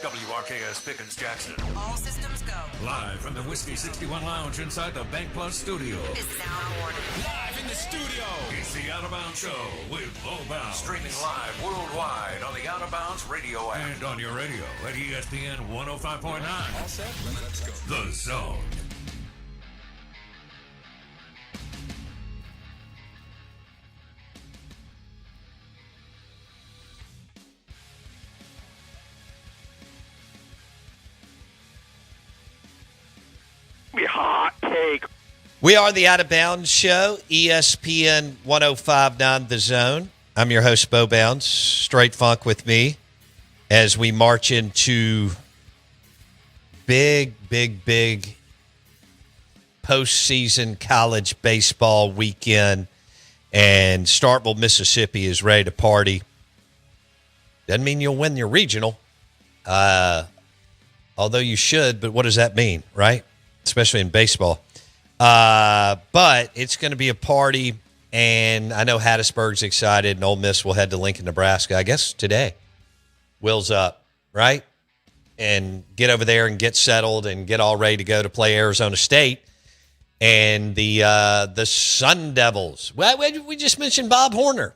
WRKS Pickens Jackson. All systems go. Live from the Whiskey 61 Lounge inside the Bank Plus studio. Is now ordered. Live in the studio. It's the Out of Bounds Show with Lowbound. Streaming live worldwide on the Out of Bounds radio app. And on your radio at ESPN 105.9. All set? Let's go. The Zone. Hot take. We are the Out of Bounds Show, ESPN 105.9 The Zone. I'm your host, Bo Bounds. Straight Funk with me as we march into big postseason college baseball weekend. And Starkville, Mississippi is ready to party. Doesn't mean you'll win your regional, although you should, but what does that mean, right? Especially in baseball. But it's going to be a party, and I know Hattiesburg's excited, and Ole Miss will head to Lincoln, Nebraska, I guess today. Wheels up, right? And get over there and get settled and get all ready to go to play Arizona State. And the Sun Devils. Well, we just mentioned Bob Horner,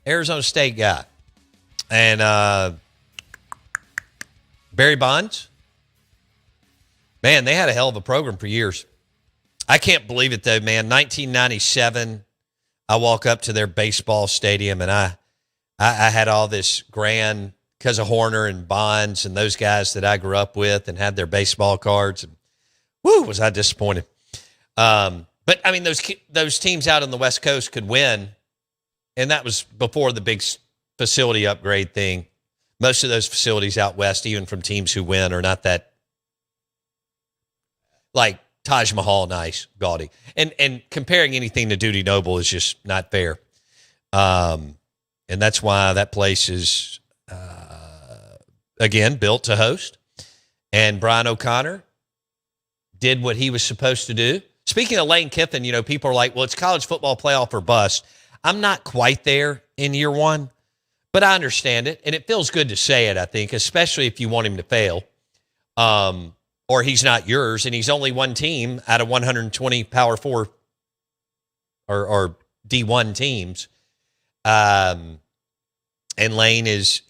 Arizona State guy. And Barry Bonds. Man, they had a hell of a program for years. I can't believe it, though, man. 1997, I walk up to their baseball stadium, and I had all this grand, because of Horner and Bonds and those guys that I grew up with and had their baseball cards. And woo, was I disappointed. But, I mean, those teams out on the West Coast could win, and that was before the big facility upgrade thing. Most of those facilities out west, even from teams who win, are not that, like Taj Mahal, nice, gaudy. And comparing anything to Duty Noble is just not fair. And that's why that place is, again, built to host. And Brian O'Connor did what he was supposed to do. Speaking of Lane Kiffin, people are like, well, it's college football playoff or bust. I'm not quite there in year one, but I understand it. And it feels good to say it, I think, especially if you want him to fail. Or he's not yours, and he's only one team out of 120 Power 4 or D1 teams. And Lane is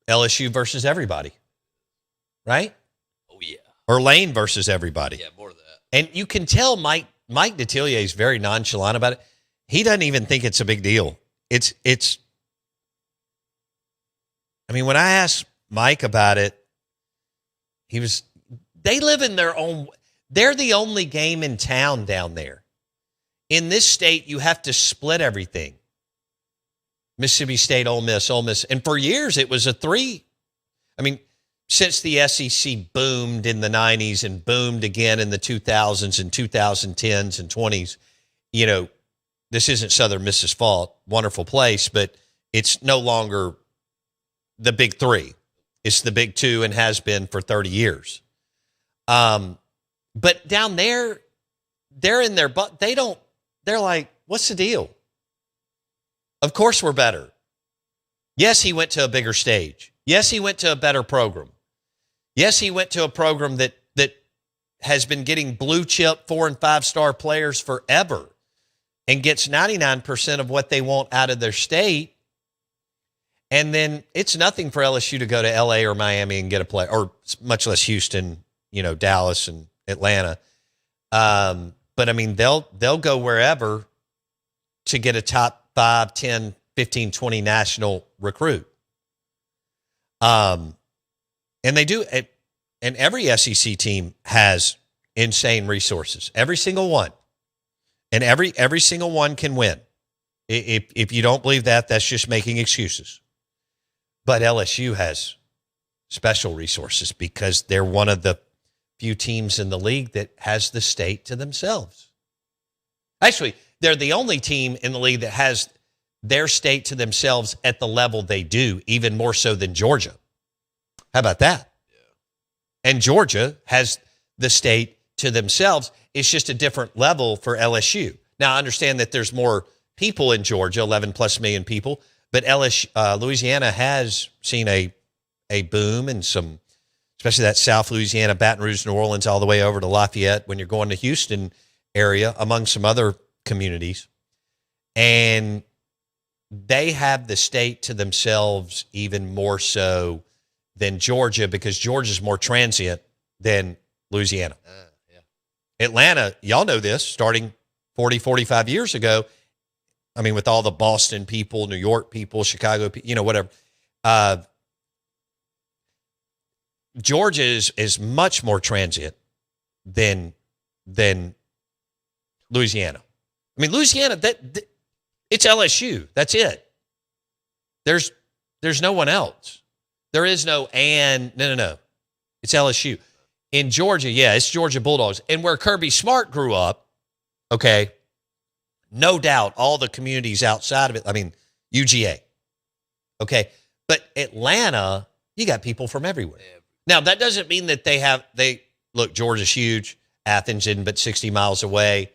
LSU versus everybody, right? Oh, yeah. Or Lane versus everybody. Yeah, more of that. And you can tell Mike Detillier is very nonchalant about it. He doesn't even think it's a big deal. It's. I mean, when I asked Mike about it, they live in their own, they're the only game in town down there. In this state, you have to split everything. Mississippi State, Ole Miss. And for years, it was a three. I mean, since the SEC boomed in the 90s and boomed again in the 2000s and 2010s and 20s, this isn't Southern Miss's fault. Wonderful place, but it's no longer the big three. It's the big two and has been for 30 years. But down there, they're in their butt. They're like, what's the deal? Of course we're better. Yes, he went to a bigger stage. Yes, he went to a better program. Yes, he went to a program that has been getting blue chip 4- and 5-star players forever and gets 99% of what they want out of their state. And then it's nothing for LSU to go to L.A. or Miami and get a play, or much less Houston, Dallas and Atlanta. But, I mean, they'll go wherever to get a top 5, 10, 15, 20 national recruit. And they do. And every SEC team has insane resources. Every single one. And every single one can win. If you don't believe that, that's just making excuses. But LSU has special resources because they're one of the few teams in the league that has the state to themselves. Actually, they're the only team in the league that has their state to themselves at the level they do, even more so than Georgia. How about that? Yeah. And Georgia has the state to themselves. It's just a different level for LSU. Now, I understand that there's more people in Georgia, 11 plus million people, But Louisiana has seen a boom and some, especially that South Louisiana, Baton Rouge, New Orleans, all the way over to Lafayette when you're going to Houston area, among some other communities. And they have the state to themselves even more so than Georgia, because Georgia's more transient than Louisiana. Yeah. Atlanta, y'all know this, starting 40, 45 years ago, I mean, with all the Boston people, New York people, Chicago people, whatever. Georgia is much more transient than Louisiana. I mean, Louisiana, it's LSU. That's it. There's no one else. There is no no. It's LSU. In Georgia, yeah, it's Georgia Bulldogs. And where Kirby Smart grew up, okay, no doubt all the communities outside of it, I mean, UGA. Okay. But Atlanta, you got people from everywhere. Yeah. Now, that doesn't mean that look, Georgia's huge. Athens isn't but 60 miles away.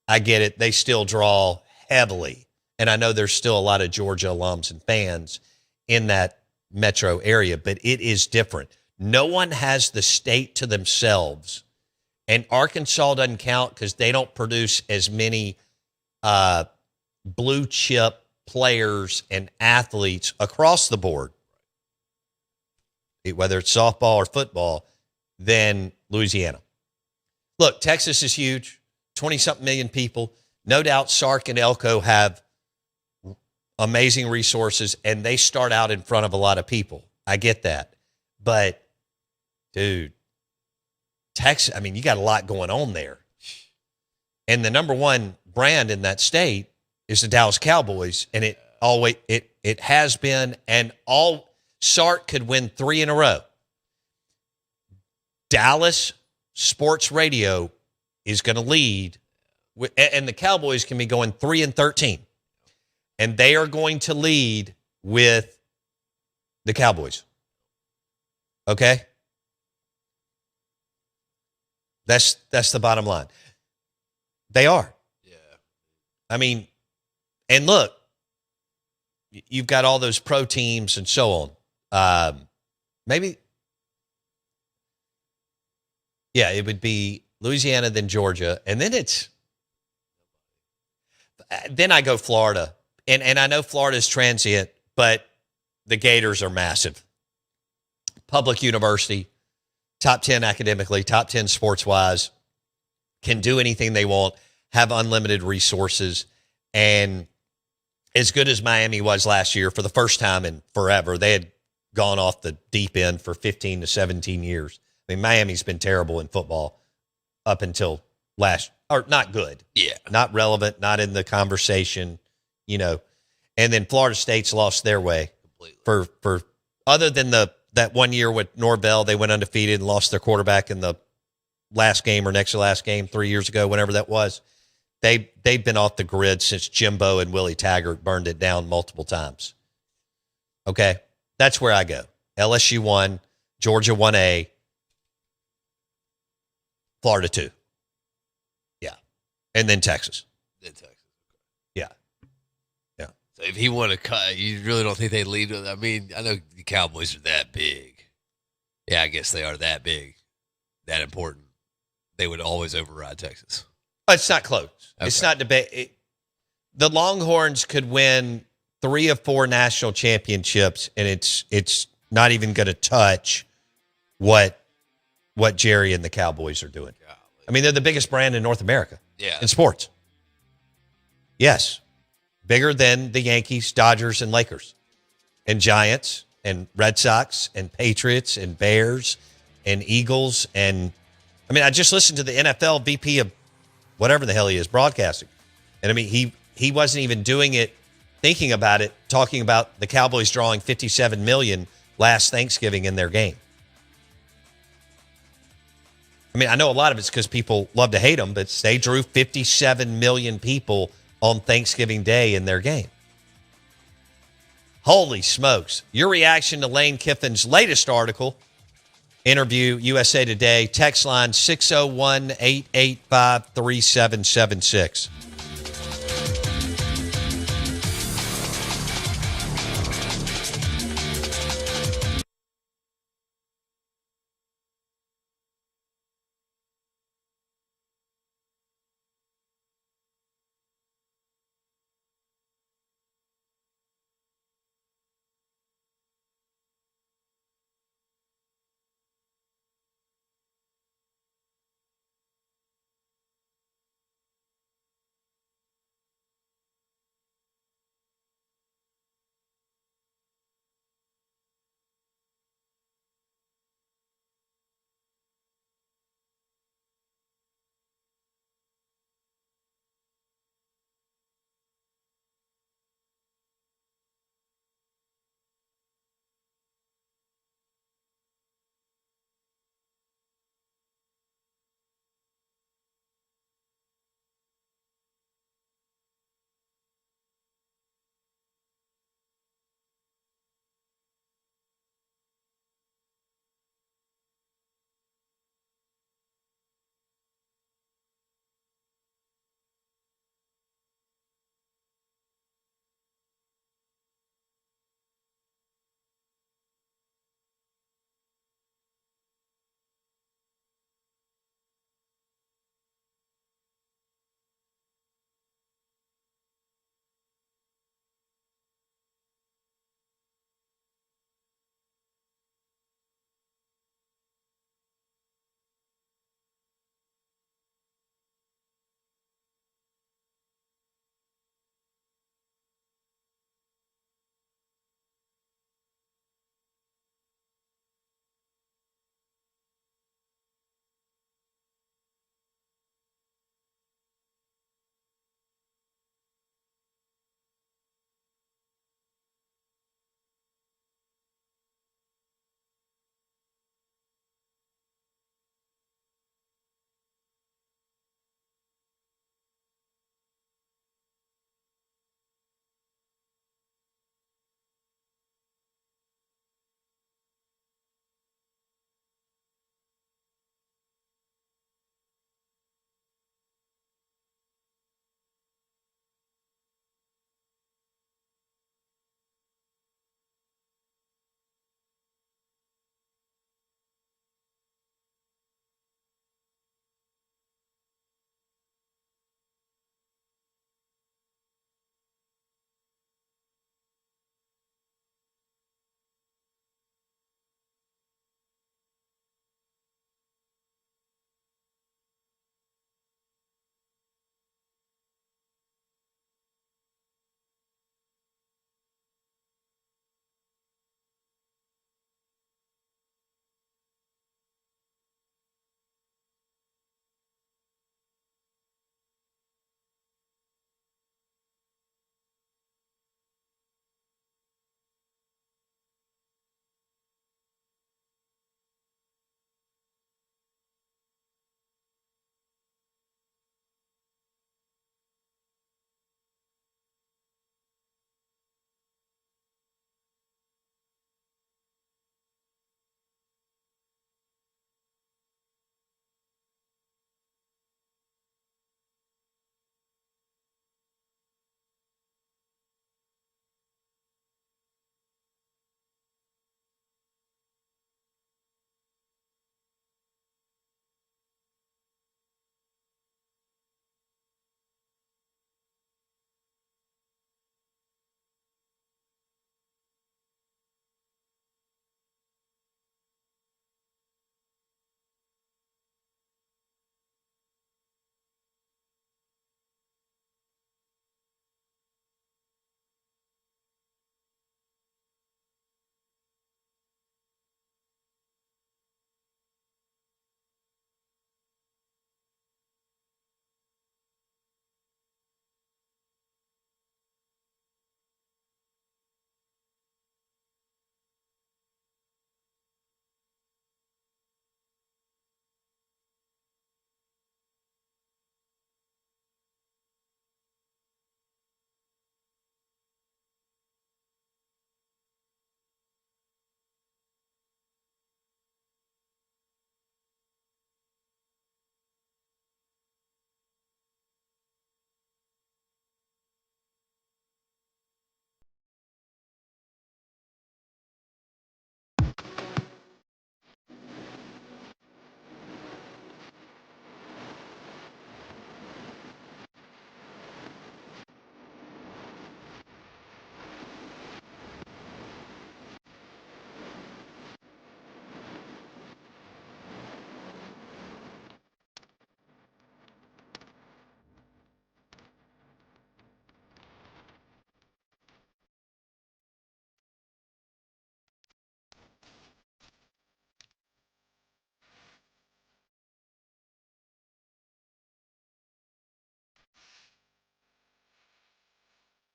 I get it. They still draw heavily. And I know there's still a lot of Georgia alums and fans in that metro area, but it is different. No one has the state to themselves. And Arkansas doesn't count because they don't produce as many blue chip players and athletes across the board, whether it's softball or football, than Louisiana. Look, Texas is huge, 20-something million people. No doubt Sark and Elko have amazing resources, and they start out in front of a lot of people. I get that. But, dude, Texas, I mean, you got a lot going on there. And the number one brand in that state is the Dallas Cowboys, and it has been, and Sark could win 3 in a row. Dallas sports radio is going to lead, and the Cowboys can be going 3-13, and they are going to lead with the Cowboys. Okay? That's the bottom line. They are. Yeah. I mean, and look, you've got all those pro teams and so on. Maybe, yeah, it would be Louisiana, then Georgia, and then I go Florida. And I know Florida's transient, but the Gators are massive. Public university, top 10 academically, top 10 sports-wise, can do anything they want, have unlimited resources, and as good as Miami was last year for the first time in forever, they had gone off the deep end for 15 to 17 years. I mean, Miami's been terrible in football up until not good. Yeah. Not relevant, not in the conversation, And then Florida State's lost their way. Completely. For other than that 1 year with Norvell, they went undefeated and lost their quarterback in the last game or next to last game 3 years ago, whenever that was. They've been off the grid since Jimbo and Willie Taggart burned it down multiple times. Okay? That's where I go. LSU 1, Georgia 1A, Florida 2. Yeah. And then Texas. Yeah. Yeah. So if he want to cut, you really don't think they lead with, I mean, I know the Cowboys are that big. Yeah, I guess they are that big, that important. They would always override Texas. It's not close. Okay. It's not debate. The Longhorns could win 3 of 4 national championships, and it's not even going to touch what Jerry and the Cowboys are doing. Golly. I mean, they're the biggest brand in North America in Yeah. sports. Yes. Bigger than the Yankees, Dodgers, and Lakers, and Giants, and Red Sox, and Patriots, and Bears, and Eagles. And, I mean, I just listened to the NFL VP of whatever the hell he is, broadcasting. And, I mean, he wasn't even doing it, thinking about it, talking about the Cowboys drawing 57 million last Thanksgiving in their game. I mean, I know a lot of it's because people love to hate them, but they drew 57 million people on Thanksgiving Day in their game. Holy smokes. Your reaction to Lane Kiffin's latest article, interview, USA Today, text line 601-885-3776.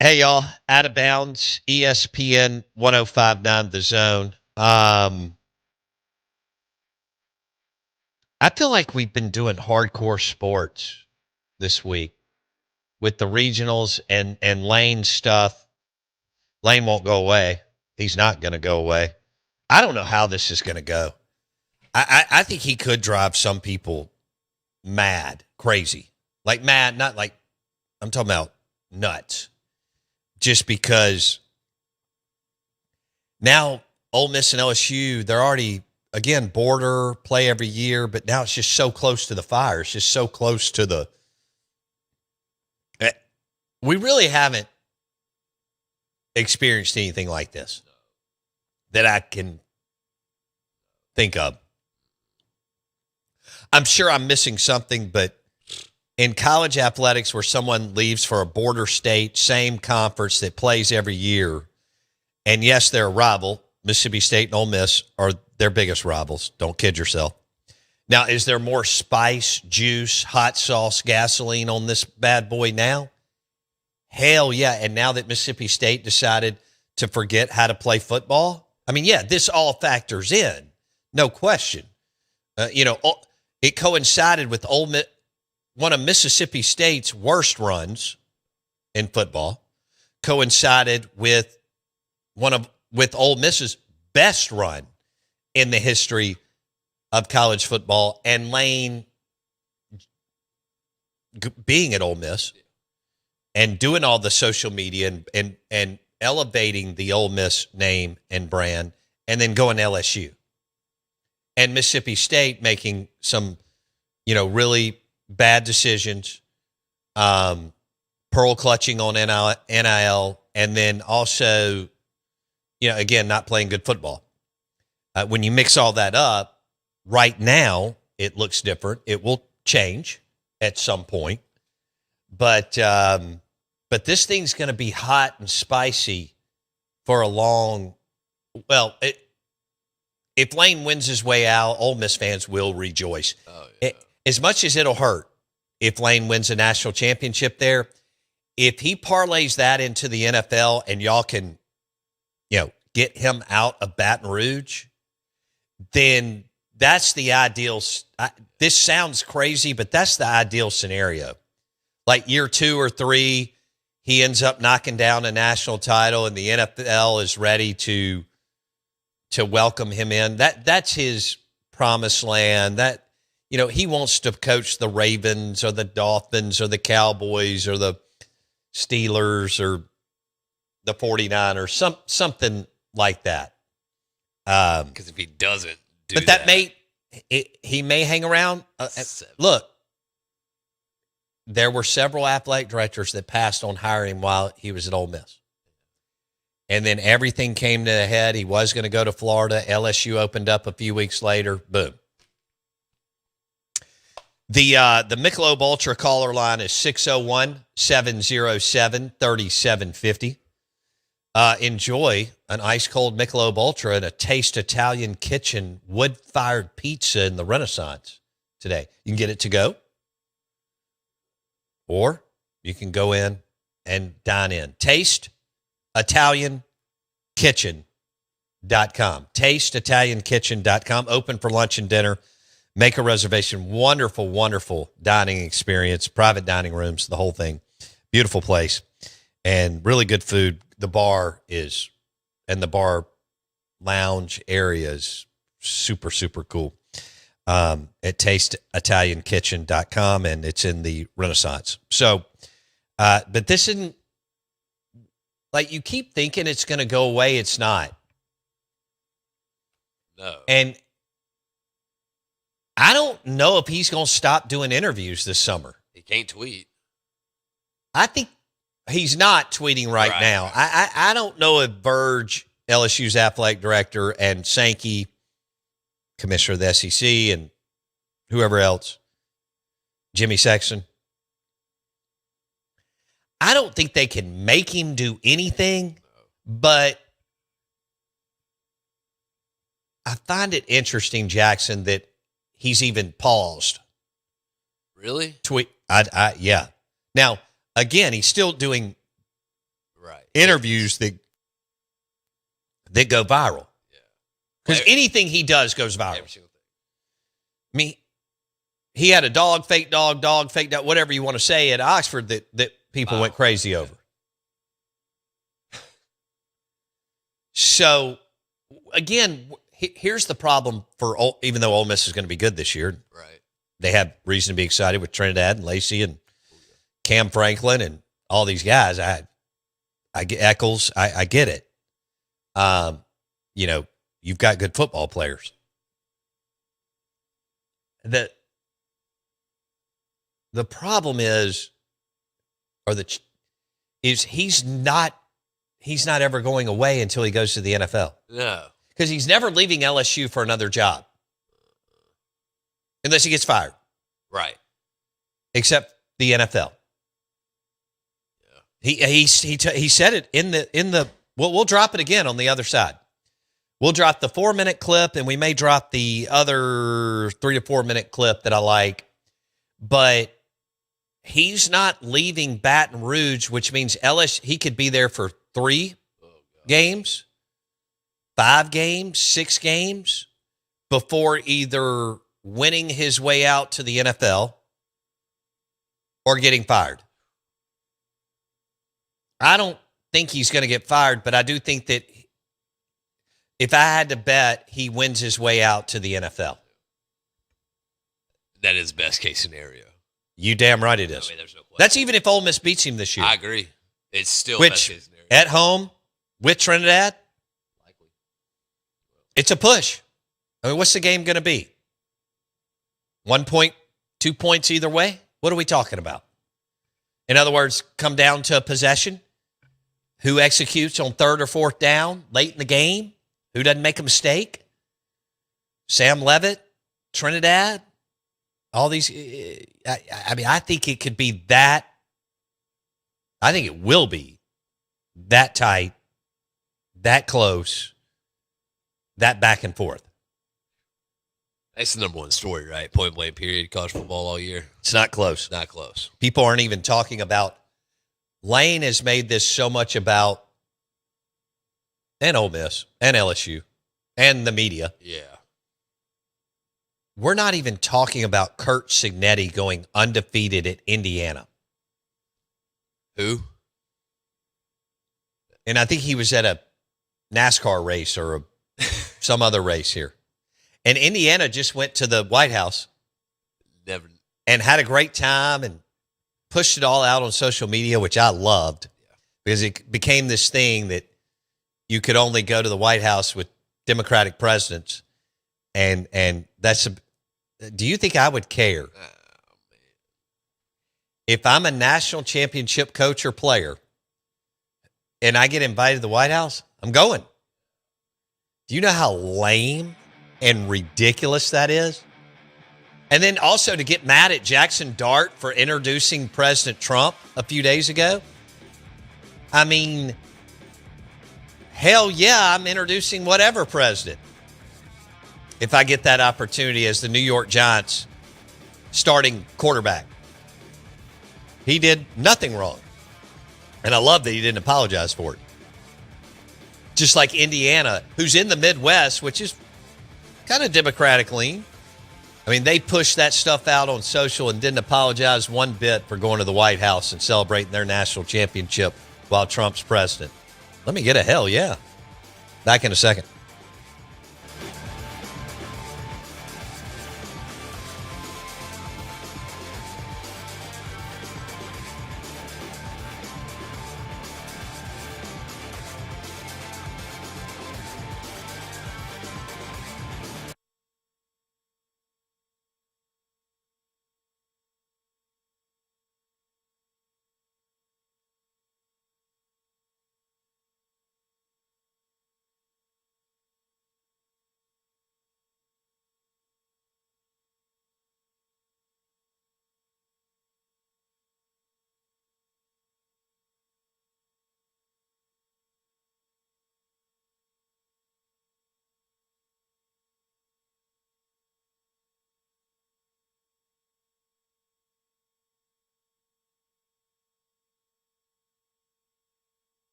Hey, y'all. Out of bounds, ESPN 1059 The Zone. I feel like we've been doing hardcore sports this week with the regionals and Lane stuff. Lane won't go away. He's not going to go away. I don't know how this is going to go. I think he could drive some people mad, crazy. Like mad, not like, I'm talking about nuts. Just because now Ole Miss and LSU, they're already, again, border play every year, but now it's just so close to the fire. It's just so close to the. We really haven't experienced anything like this that I can think of. I'm sure I'm missing something, but in college athletics where someone leaves for a border state, same conference that plays every year, and yes, they're a rival, Mississippi State and Ole Miss are their biggest rivals. Don't kid yourself. Now, is there more spice, juice, hot sauce, gasoline on this bad boy now? Hell yeah. And now that Mississippi State decided to forget how to play football, I mean, yeah, this all factors in, no question. It coincided with Ole Miss, one of Mississippi State's worst runs in football, coincided with with Ole Miss's best run in the history of college football, and Lane being at Ole Miss and doing all the social media and elevating the Ole Miss name and brand, and then going to LSU. And Mississippi State making some, really bad decisions, pearl clutching on NIL, and then also, again, not playing good football. When you mix all that up, right now it looks different. It will change at some point, but this thing's going to be hot and spicy for a long. Well, if Lane wins his way out, Ole Miss fans will rejoice. Oh, yeah. As much as it'll hurt if Lane wins a national championship there, if he parlays that into the NFL and y'all can, get him out of Baton Rouge, then that's the ideal. This sounds crazy, but that's the ideal scenario. Like year 2 or 3, he ends up knocking down a national title and the NFL is ready to welcome him in. That's his promised land. That, he wants to coach the Ravens or the Dolphins or the Cowboys or the Steelers or the 49ers, something like that. Because if he doesn't do but that may, he may hang around. Look, there were several athletic directors that passed on hiring him while he was at Ole Miss. And then everything came to a head. He was going to go to Florida. LSU opened up a few weeks later. Boom. The Michelob Ultra caller line is 601-707-3750. Enjoy an ice-cold Michelob Ultra and a Taste Italian Kitchen wood-fired pizza in the Renaissance today. You can get it to go, or you can go in and dine in. Taste ItalianKitchen.com. TasteItalianKitchen.com. Open for lunch and dinner. Make a reservation. Wonderful, wonderful dining experience. Private dining rooms, the whole thing. Beautiful place. And really good food. The bar bar lounge area is super, super cool. At TasteItalianKitchen.com, and it's in the Renaissance. So, but this isn't, like, you keep thinking it's going to go away. It's not. No. And I don't know if he's going to stop doing interviews this summer. He can't tweet. I think he's not tweeting right now. I don't know if Verge, LSU's athletic director, and Sankey, commissioner of the SEC, and whoever else, Jimmy Sexton, I don't think they can make him do anything, but I find it interesting, Jackson, that he's even paused. Really? Tweet. Yeah. Now, again, he's still doing Right. interviews that go viral. Yeah. Because anything he does goes viral. Every single thing. I mean, he had a dog, fake dog, whatever you want to say at Oxford that people went crazy over. So, again, here's the problem even though Ole Miss is going to be good this year. Right. They have reason to be excited with Trinidad and Lacey and Cam Franklin and all these guys. I get Eccles. I get it. You've got good football players. The problem is he's not ever going away until he goes to the NFL. No. Because he's never leaving LSU for another job. Unless he gets fired. Right. Except the NFL. Yeah. He said it in the we'll drop it again on the other side. We'll drop the 4-minute clip and we may drop the other 3 to 4 minute clip that I like. But he's not leaving Baton Rouge, which means LSU, he could be there for 3 games, 5 games, 6 games before either winning his way out to the NFL or getting fired. I don't think he's going to get fired, but I do think that if I had to bet, he wins his way out to the NFL. That is best case scenario. You damn right it is. I mean, there's no question. That's even if Ole Miss beats him this year. I agree. It's still best Which, case scenario. at home, with Trinidad, Likely. it's a push. I mean, what's the game going to be? 1 point, 2 points either way? What are we talking about? In other words, come down to possession. Who executes on 3rd or 4th down late in the game? Who doesn't make a mistake? Sam Levitt, Trinidad, all these. I think it could be that. I think it will be that tight, that close, that back and forth. That's the number one story, right? Point blank period, college football all year. It's not close. Not close. People aren't even talking about. Lane has made this so much about, and Ole Miss, and LSU, and the media. Yeah. We're not even talking about Kurt Signetti going undefeated at Indiana. Who? And I think he was at a NASCAR race or some other race here. And Indiana just went to the White House. Never. And had a great time and pushed it all out on social media, which I loved because it became this thing that you could only go to the White House with Democratic presidents. And do you think I would care if I'm a national championship coach or player and I get invited to the White House? I'm going. Do you know how lame and ridiculous that is? And then also to get mad at Jackson Dart for introducing President Trump a few days ago. I mean, hell yeah, I'm introducing whatever president if I get that opportunity as the New York Giants starting quarterback. He did nothing wrong. And I love that he didn't apologize for it. Just like Indiana, who's in the Midwest, which is kind of Democratic lean. I mean, they pushed that stuff out on social and didn't apologize one bit for going to the White House and celebrating their national championship while Trump's president. Let me get a hell yeah. Back in a second.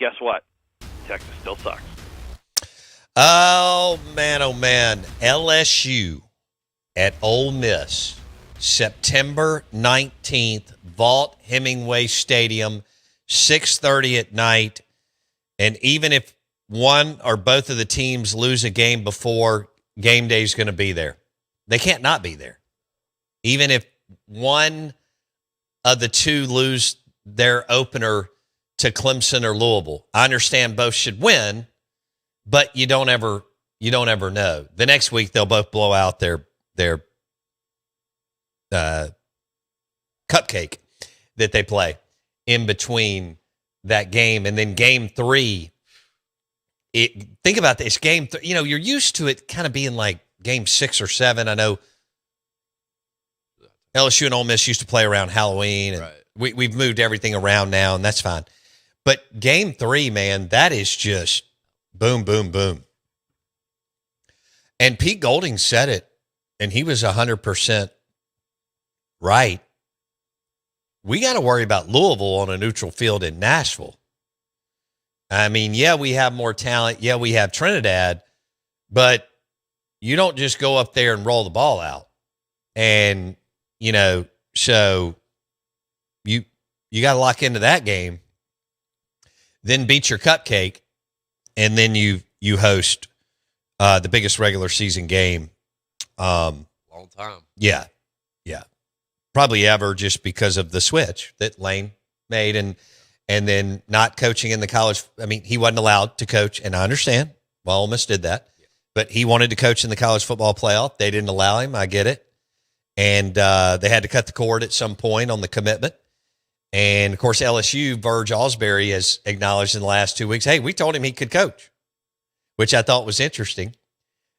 guess what? Texas still sucks. Oh, man, LSU at Ole Miss, September 19th, Vaught Hemingway Stadium, 6:30 at night. And even if one or both of the teams lose a game before, game day is going to be there. They can't not be there. Even if one of the two lose their opener to Clemson or Louisville. I understand both should win, but you don't ever know. The next week they'll both blow out their cupcake that they play in between that game, and then game 3. Think about this, game 3. You know, you're used to it kind of being like game 6 or 7. I know LSU and Ole Miss used to play around Halloween, and we've moved everything around now, and that's fine. But game 3, man, that is just boom, boom, boom. And Pete Golding said it, and he was 100% right. We got to worry about Louisville on a neutral field in Nashville. I mean, yeah, we have more talent. Yeah, we have Trinidad, but you don't just go up there and roll the ball out. And, you know, so you got to lock into that game, then beat your cupcake, and then you host the biggest regular season game. Long time. Yeah. Probably ever, just because of the switch that Lane made and then not coaching in the college. I mean, he wasn't allowed to coach, and I understand. Well, Ole Miss did that. But he wanted to coach in the college football playoff. They didn't allow him. I get it. And they had to cut the cord at some point on the commitment. And, of course, LSU, Verge Osbury has acknowledged in the last 2 weeks, hey, we told him he could coach, which I thought was interesting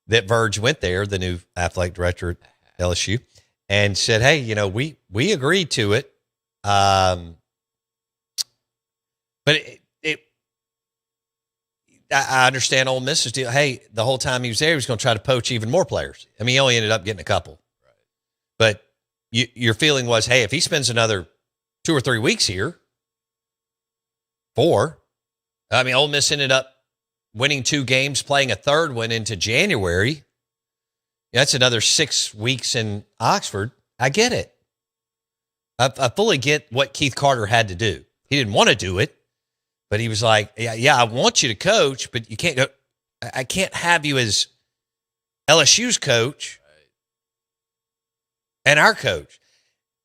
that Verge went there, the new athletic director at LSU, and said, hey, you know, we agreed to it. But I understand Ole Miss's deal. Hey, the whole time he was there, he was going to try to poach even more players. I mean, he only ended up getting a couple. Right. But your feeling was, hey, if he spends another 2 or 3 weeks here, 4, I mean, Ole Miss ended up winning 2 games, playing a third one into January. That's another 6 weeks in Oxford. I get it. I fully get what Keith Carter had to do. He didn't want to do it, but he was like, yeah, I want you to coach, but you can't go. I can't have you as LSU's coach and our coach.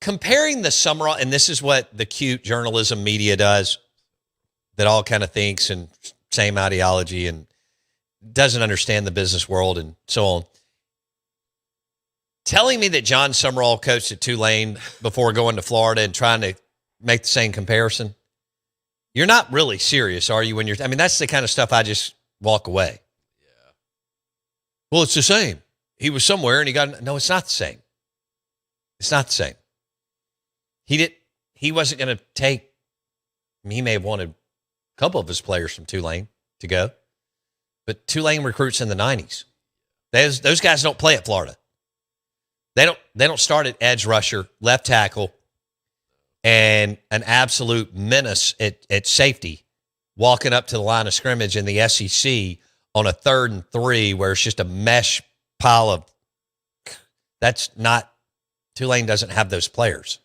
Comparing the Summerall, and this is what the cute journalism media does, that all kind of thinks and same ideology and doesn't understand the business world and so on. Telling me that John Summerall coached at Tulane before going to Florida and trying to make the same comparison, you're not really serious, are you? I mean, that's the kind of stuff I just walk away. Yeah. Well, it's the same. He was somewhere and no, it's not the same. It's not the same. He wasn't going to take, I mean, he may have wanted a couple of his players from Tulane to go, but Tulane recruits in the 90s. Those guys don't play at Florida. They don't start at edge rusher, left tackle, and an absolute menace at safety, walking up to the line of scrimmage in the SEC on a 3rd and 3 where it's just a mesh pile of. That's not. Tulane doesn't have those players.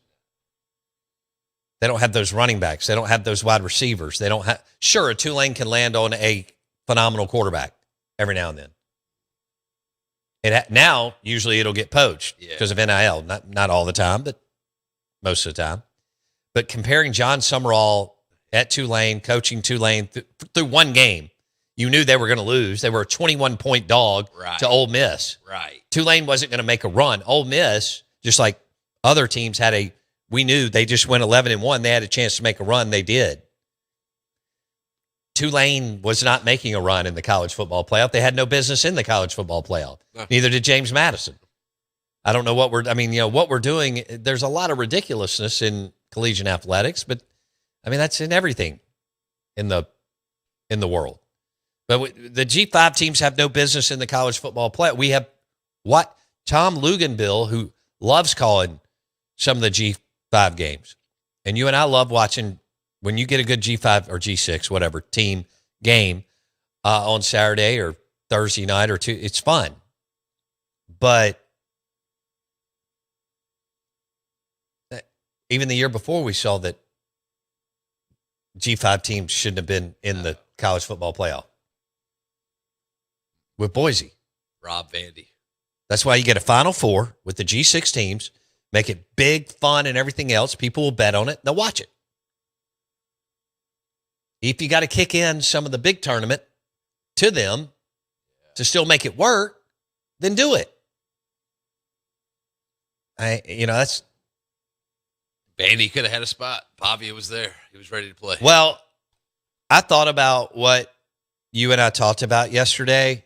They don't have those running backs. They don't have those wide receivers. They don't have. Sure, Tulane can land on a phenomenal quarterback every now and then. Now, usually it'll get poached because of NIL. Not all the time, but most of the time. But comparing John Summerall at Tulane, coaching Tulane through one game, you knew they were going to lose. They were a 21-point dog to Ole Miss. Right. Tulane wasn't going to make a run. Ole Miss, just like other teams, we knew they just went 11-1. They had a chance to make a run. They did. Tulane was not making a run in the college football playoff. They had no business in the college football playoff. Neither did James Madison. I don't know what we're doing. There's a lot of ridiculousness in collegiate athletics, but I mean, that's in everything in the world. But the G5 teams have no business in the college football playoff. We have Tom Luganbill, who loves calling some of the G5 games. And you and I love watching when you get a good G5 or G6, whatever team game on Saturday or Thursday night or two, it's fun. But even the year before, we saw that G5 teams shouldn't have been in the college football playoff with Boise. Rob Vandy. That's why you get a Final Four with the G6 teams, make it big, fun, and everything else. People will bet on it. They'll watch it. If you got to kick in some of the big tournament to them to still make it work, then do it. That's Vandy could have had a spot. Pavia was there. He was ready to play. well. I thought about what you and I talked about yesterday,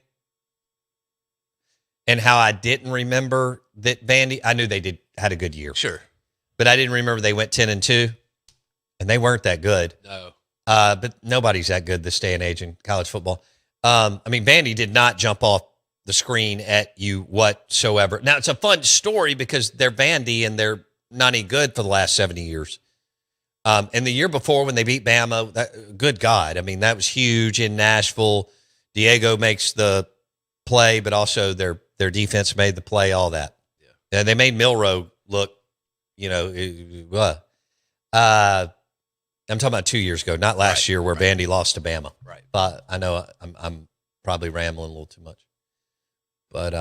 and how I didn't remember that Vandy. I knew they had a good year, Sure. but I didn't remember they went 10-2, and they weren't that good. No. But nobody's that good this day and age in college football. Vandy did not jump off the screen at you whatsoever. Now, it's a fun story because they're Vandy and they're not any good for the last 70 years. And the year before when they beat Bama, good God, that was huge in Nashville. Diego makes the play, but also their defense made the play, all that. Yeah. And they made Milroe look, I'm talking about 2 years ago, not last year where Vandy lost to Bama. Right. But I know I'm probably rambling a little too much. But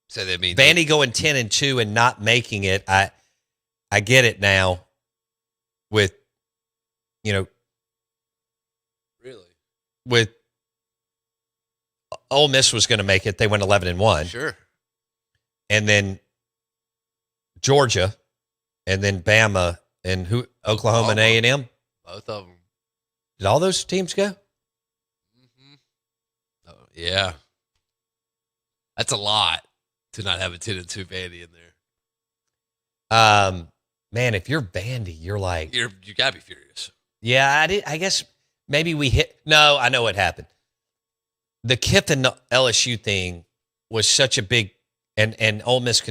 So they mean Vandy going 10-2 and not making it, I get it now with, really. with Ole Miss was going to make it. They went 11-1. Sure. And then Georgia and then Bama and Oklahoma and A&M. Both of them. Did all those teams go? Mm-hmm. Oh, yeah. That's a lot to not have a 10-2 Vandy in there. Man, if you're Vandy, you're like, You gotta be furious. yeah, I guess maybe we hit. No, I know what happened. The Kiffin LSU thing was such a big, and Ole Miss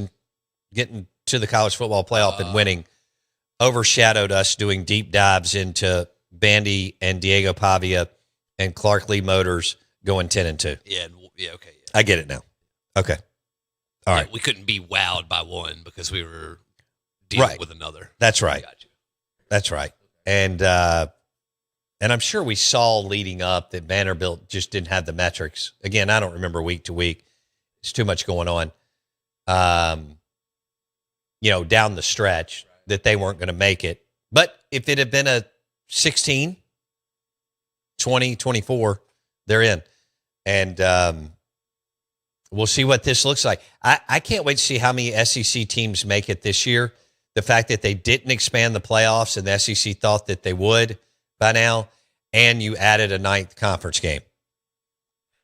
getting to the college football playoff and winning overshadowed us doing deep dives into Vandy and Diego Pavia and Clark Lee Motors going 10-2. Yeah, okay. Yeah. I get it now. Okay. All right. We couldn't be wowed by one because we were dealing with another. That's right. Got you. That's right. And I'm sure we saw leading up that Vanderbilt just didn't have the metrics. Again, I don't remember week to week. It's too much going on. Down the stretch that they weren't going to make it. But if it had been a 16, 20, 24, they're in. And we'll see what this looks like. I can't wait to see how many SEC teams make it this year. The fact that they didn't expand the playoffs and the SEC thought that they would by now, and you added a ninth conference game.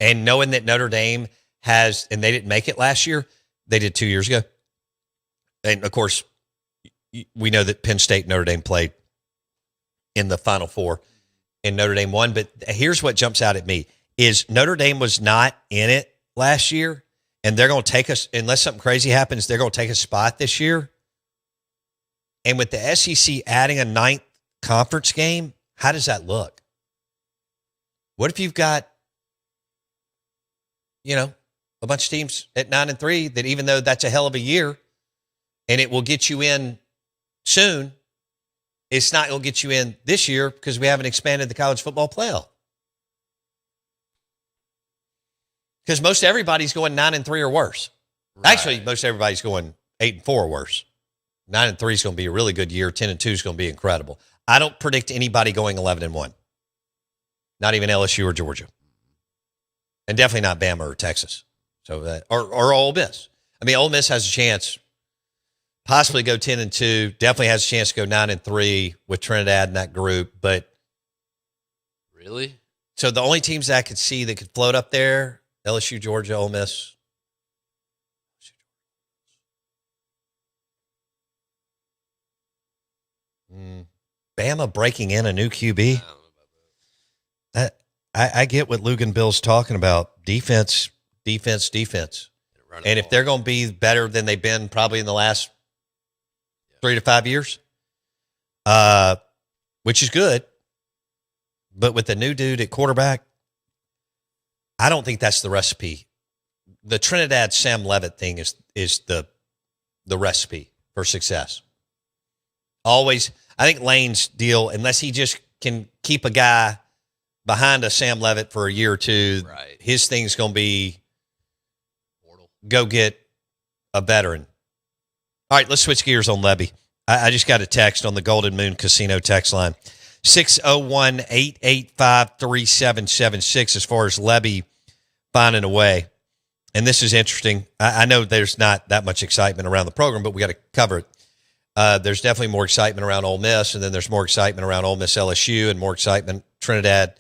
And knowing that Notre Dame has, and they didn't make it last year, they did 2 years ago. And, of course, we know that Penn State and Notre Dame played in the Final Four, and Notre Dame won. But here's what jumps out at me is Notre Dame was not in it last year, and they're going to take us, unless something crazy happens, they're going to take a spot this year. And with the SEC adding a ninth conference game, how does that look? What if you've got, a bunch of teams at 9-3 that even though that's a hell of a year and it will get you in soon, it's not going to get you in this year because we haven't expanded the college football playoff. Because most everybody's going 9-3 or worse. Right. Actually, most everybody's going 8-4 or worse. 9-3 is going to be a really good year. 10-2 is going to be incredible. I don't predict anybody going 11-1. Not even LSU or Georgia. And definitely not Bama or Texas. So that or Ole Miss. Ole Miss has a chance possibly go 10-2. Definitely has a chance to go 9-3 with Trinidad in that group. But really? So the only teams that I could see that could float up there, LSU, Georgia, Ole Miss. Bama breaking in a new QB. I get what Lugan Bill's talking about. Defense. And if they're going to be better than they've been probably in the last 3 to 5 years, which is good. But with the new dude at quarterback, I don't think that's the recipe. The Trinidad Sam Levitt thing is the recipe for success. Always, I think Lane's deal, unless he just can keep a guy behind a Sam Levitt for a year or two, Right. his thing's going to be go get a veteran. All right, let's switch gears on Lebby. I just got a text on the Golden Moon Casino text line. 601-885-3776 as far as Lebby finding a way. And this is interesting. I know there's not that much excitement around the program, but we got to cover it. There's definitely more excitement around Ole Miss, and then there's more excitement around Ole Miss LSU, and more excitement. Trinidad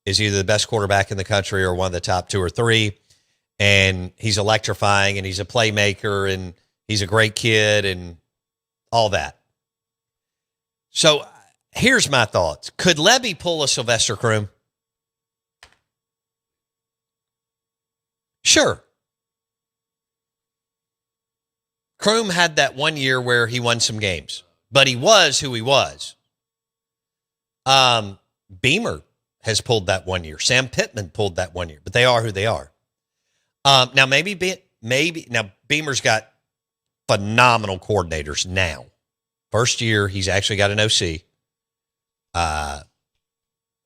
is either the best quarterback in the country or one of the top 2 or 3. And he's electrifying, and he's a playmaker, and he's a great kid, and all that. So here's my thoughts. Could Lebby pull a Sylvester Croom? Sure. Croom had that 1 year where he won some games, but he was who he was. Beamer has pulled that 1 year. Sam Pittman pulled that 1 year, but they are who they are. Now maybe Beamer's got phenomenal coordinators now. First year, he's actually got an OC.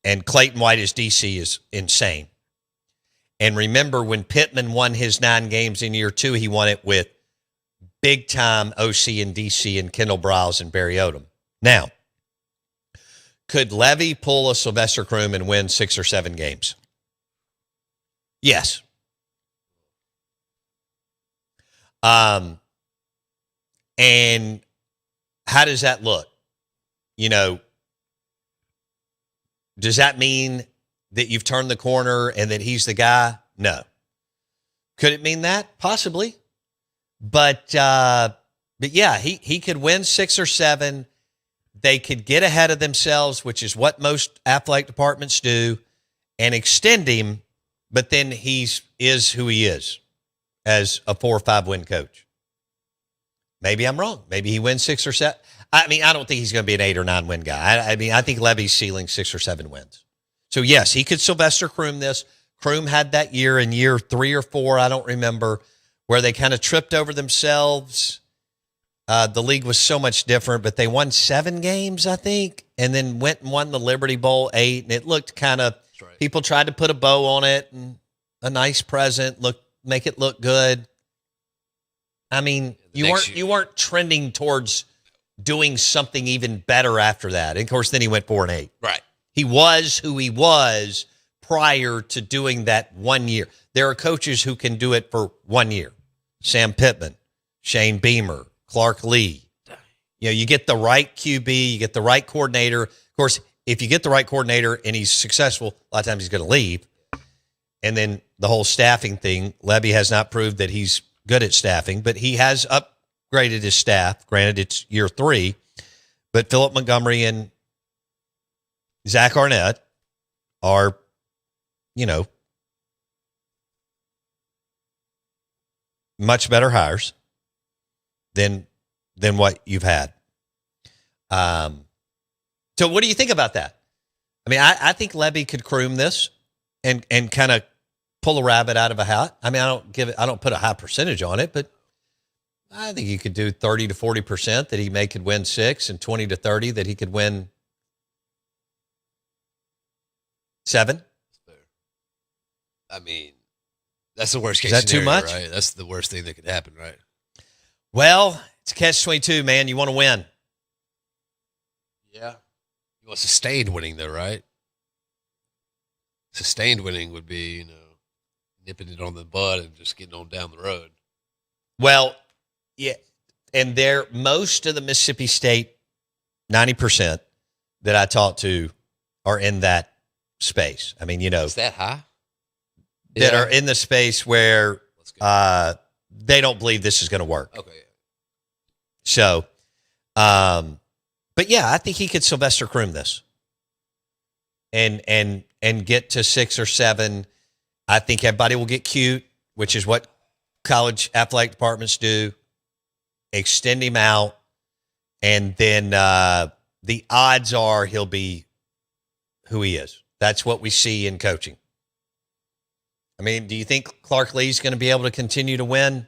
And Clayton White as DC is insane. And remember, when Pittman won his 9 games in year 2, he won it with big-time OC and DC and Kendall Briles and Barry Odom. Now, could Lebby pull a Sylvester Croom and win 6 or 7 games? Yes. And how does that look? You know, does that mean that you've turned the corner and that he's the guy? No. Could it mean that? Possibly. But yeah, he could win 6 or 7. They could get ahead of themselves, which is what most athletic departments do, and extend him, but then is who he is as a 4 or 5 win coach. Maybe I'm wrong. Maybe he wins 6 or 7. I mean, I don't think he's going to be an 8 or 9 win guy. I mean, I think Lebby's ceiling 6 or 7 wins. So yes, he could Sylvester Croom this. Croom had that year in year 3 or 4, I don't remember, where they kind of tripped over themselves. The league was so much different, but they won 7 games, I think, and then went and won the Liberty Bowl 8, and it looked kind of, right. People tried to put a bow on it and a nice present, make it look good. I mean, you weren't trending towards doing something even better after that. And of course, then he went 4-8. Right. He was who he was prior to doing that 1 year. There are coaches who can do it for 1 year. Sam Pittman, Shane Beamer, Clark Lee. You know, you get the right QB, you get the right coordinator. Of course, if you get the right coordinator and he's successful, a lot of times he's going to leave. And then the whole staffing thing, Lebby has not proved that he's good at staffing, but he has upgraded his staff. Granted, it's year 3, but Philip Montgomery and Zach Arnett are, you know, much better hires than what you've had. So what do you think about that? I mean, I think Lebby could croom this and kind of pull a rabbit out of a hat. I mean, I don't put a high percentage on it, but I think you could do 30 to 40% that he could win 6, and 20 to 30 that he could win 7. I mean, that's the worst case Is that too scenario, much? right? That's the worst thing that could happen, right? Well, it's a catch-22, man. You want to win. Yeah. You want sustained winning, though, right? Sustained winning would be, you know, nipping it on the bud and just getting on down the road. Well, yeah, and most of the Mississippi State 90% that I talked to are in that space. I mean, you know, Is that high? that Yeah. are in the space where Let's go. they don't believe this is going to work. Okay. So, but yeah, I think he could Sylvester Croom this and get to 6 or 7. I think everybody will get cute, which is what college athletic departments do. Extend him out, and then the odds are he'll be who he is. That's what we see in coaching. I mean, do you think Clark Lee's going to be able to continue to win?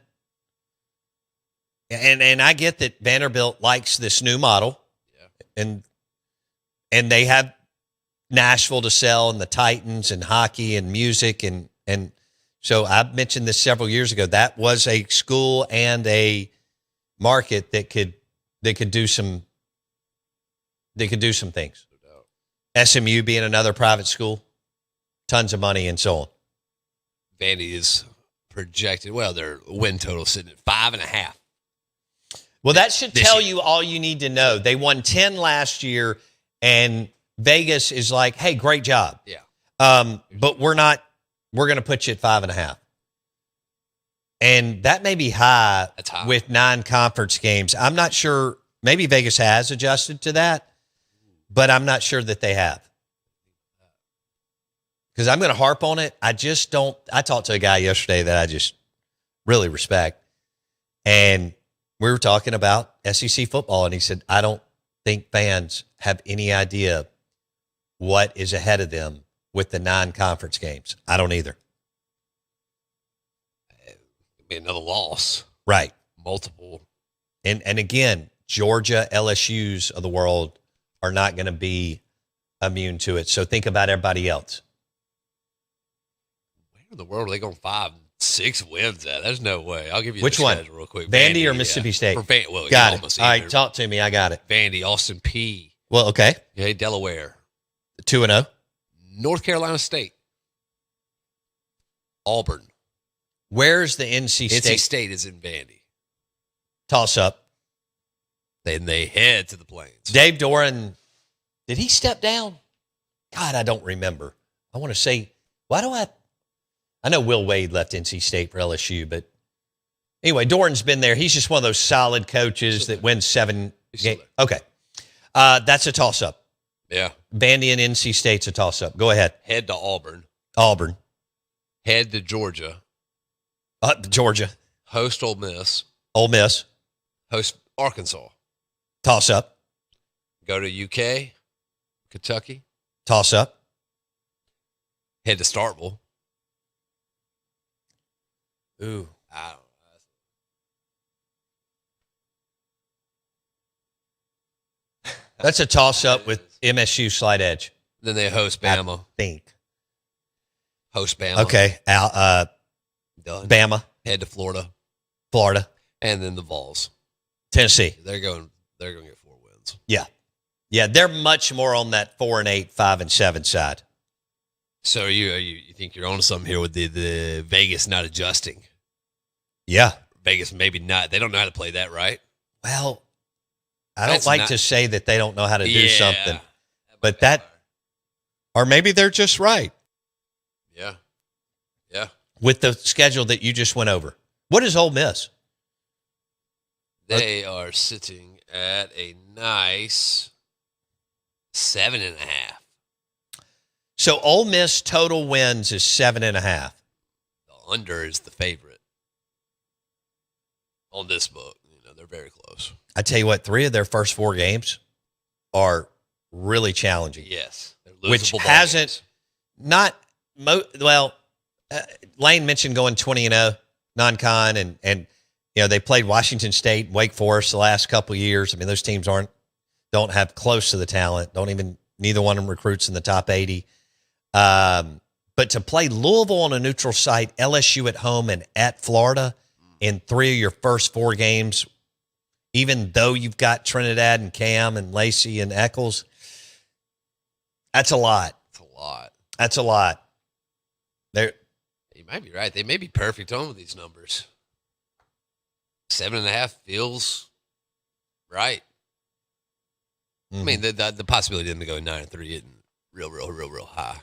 And I get that Vanderbilt likes this new model, and they have Nashville to sell, and the Titans, and hockey, and music, and so I mentioned this several years ago. That was a school and a market that could do some things. SMU being another private school, tons of money, and so on. Vandy is projected. Well, their win total sitting at 5.5. Well, that should tell year. you all you need to know. They won 10 last year, and Vegas is like, hey, great job. Yeah. But we're going to put you at 5.5. And that may be high, That's high. with 9 conference games. I'm not sure. Maybe Vegas has adjusted to that, but I'm not sure that they have. Because I'm going to harp on it. I just don't. I talked to a guy yesterday that I just really respect. And we were talking about SEC football, and he said, I don't think fans have any idea what is ahead of them with the 9 conference games. I don't either. It'd be another loss. Right. Multiple. And again, Georgia, LSU's of the world are not going to be immune to it. So think about everybody else. Where in the world are they going 5-6 wins at? There's no way. I'll give you Which the one? schedule real quick. Vandy or Mississippi State? Well, Got yeah, it. almost All right, either. talk to me. I got it. Vandy, Austin P. Well, okay. Okay, Delaware. 2-0. North Carolina State. Auburn. Where's the NC State? NC State is in Vandy. Toss up. Then they head to the Plains. Dave Doran, did he step down? God, I don't remember. I want to say, I know Will Wade left NC State for LSU, but anyway, Doran's been there. He's just one of those solid coaches that wins 7 games. Okay. That's a toss-up. Yeah. Vandy and NC State's a toss-up. Go ahead. Head to Auburn. Auburn. Head to Georgia. Georgia. Host Ole Miss. Ole Miss. Host Arkansas. Toss-up. Go to UK. Kentucky. Toss-up. Head to Starkville. Ooh. I don't know. That's a toss-up with MSU slight edge. Then they host Bama. I think. Host Bama. Okay. Done. Bama. Head to Florida. Florida. And then the Vols. Tennessee. They're going to get 4 wins. Yeah. Yeah, they're much more on that 4-8, 5-7 side. So you think you're on something here with the Vegas not adjusting? Yeah. Vegas maybe not. They don't know how to play that right. Well, I don't That's like not- to say that they don't know how to do Yeah. something, but or maybe they're just right Yeah. Yeah. with the schedule that you just went over. What is Ole Miss? They are sitting at a nice 7.5. So Ole Miss total wins is 7.5. The under is the favorite on this book. They're very close. I tell you what, 3 of their first 4 games are really challenging. Yes. They're Which losable ball hasn't games. Lane mentioned going 20-0 non-con and they played Washington State, Wake Forest the last couple of years. I mean, those teams don't have close to the talent. Neither one of them recruits in the top 80. But to play Louisville on a neutral site, LSU at home, and at Florida in 3 of your first 4 games, even though you've got Trinidad and Cam and Lacey and Eccles, that's a lot. It's a lot. That's a lot. You might be right. They may be perfect on with these numbers. 7.5 feels right. I mean, the possibility of them to go 9-3 isn't real high.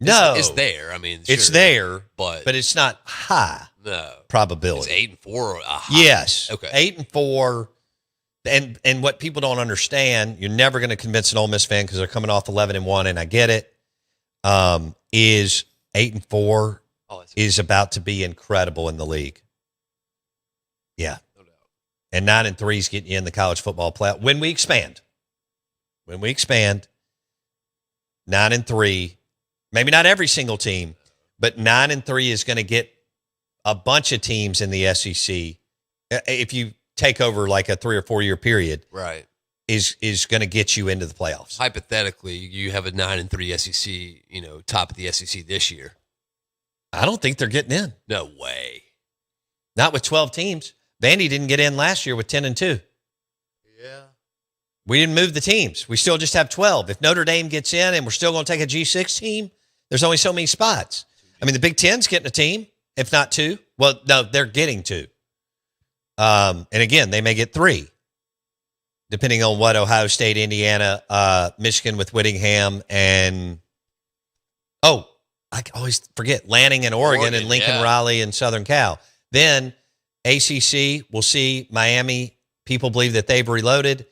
No, It's there. I mean, it's sure, there, but it's not high no probability. It's 8-4 a high. Yes. Okay. 8-4. And what people don't understand, you're never going to convince an Ole Miss fan because they're coming off 11-1, and I get it. Is 8-4 is about to be incredible in the league. Yeah. No doubt. And 9-3 is getting you in the college football playoff when we expand. when we expand, 9-3, maybe not every single team, but 9-3 is going to get a bunch of teams in the SEC. If you take over like a 3 or 4 year period, Right. is going to get you into the playoffs. Hypothetically, you have a 9-3 SEC, top of the SEC this year. I don't think they're getting in. No way. Not with 12 teams. Vandy didn't get in last year with 10-2. Yeah. We didn't move the teams. We still just have 12. If Notre Dame gets in and we're still going to take a G6 team, there's only so many spots. I mean, the Big Ten's getting a team, if not 2. Well, no, they're getting 2. And again, they may get 3, depending on what Ohio State, Indiana, Michigan with Whittingham, and I always forget Lanning and Oregon and Lincoln yeah. Riley and Southern Cal. Then ACC, we'll see Miami. People believe that they've reloaded.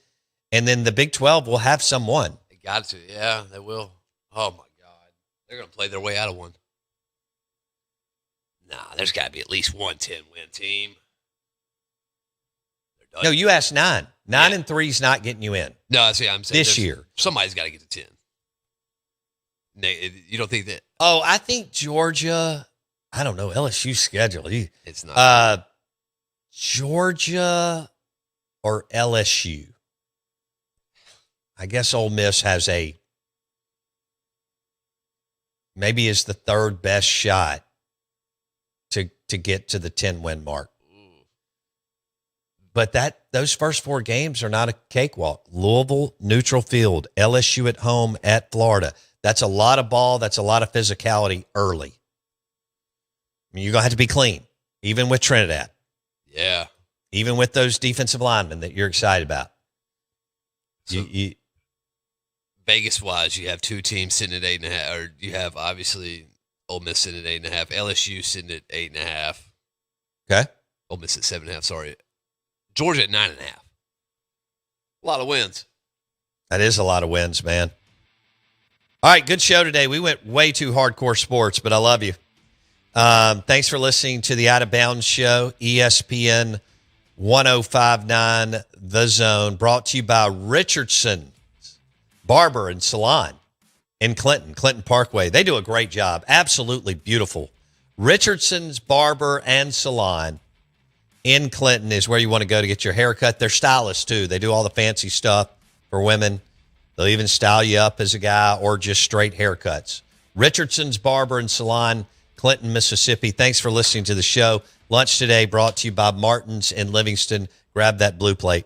And then the Big 12 will have someone. They got to. Yeah, they will. Oh, my God. They're going to play their way out of one. Nah, there's got to be at least one 10-win team. No, you asked 9. 9-3 is not getting you in. No, see, I'm saying This year. somebody's got to get to 10. You don't think that? Oh, I think Georgia, I don't know, LSU's schedule. It's not. Georgia or LSU. I guess Ole Miss has maybe is the third best shot to get to the 10-win mark. But those first 4 games are not a cakewalk. Louisville, neutral field. LSU at home at Florida. That's a lot of ball. That's a lot of physicality early. I mean, you're going to have to be clean, even with Trinidad. Yeah. Even with those defensive linemen that you're excited about. So, Vegas-wise, you have 2 teams sitting at 8.5, or you have, obviously, Ole Miss sitting at 8.5, LSU sitting at 8.5. Okay. Ole Miss at 7.5, sorry. Georgia at 9.5. A lot of wins. That is a lot of wins, man. All right, good show today. We went way too hardcore sports, but I love you. Thanks for listening to the Out of Bounds Show, ESPN 105.9 The Zone, brought to you by Richardson's Barber and Salon in Clinton Parkway. They do a great job. Absolutely beautiful. Richardson's Barber and Salon in Clinton is where you want to go to get your haircut. They're stylists, too. They do all the fancy stuff for women. They'll even style you up as a guy or just straight haircuts. Richardson's Barber and Salon, Clinton, Mississippi. Thanks for listening to the show. Lunch today brought to you by Martin's in Livingston. Grab that blue plate.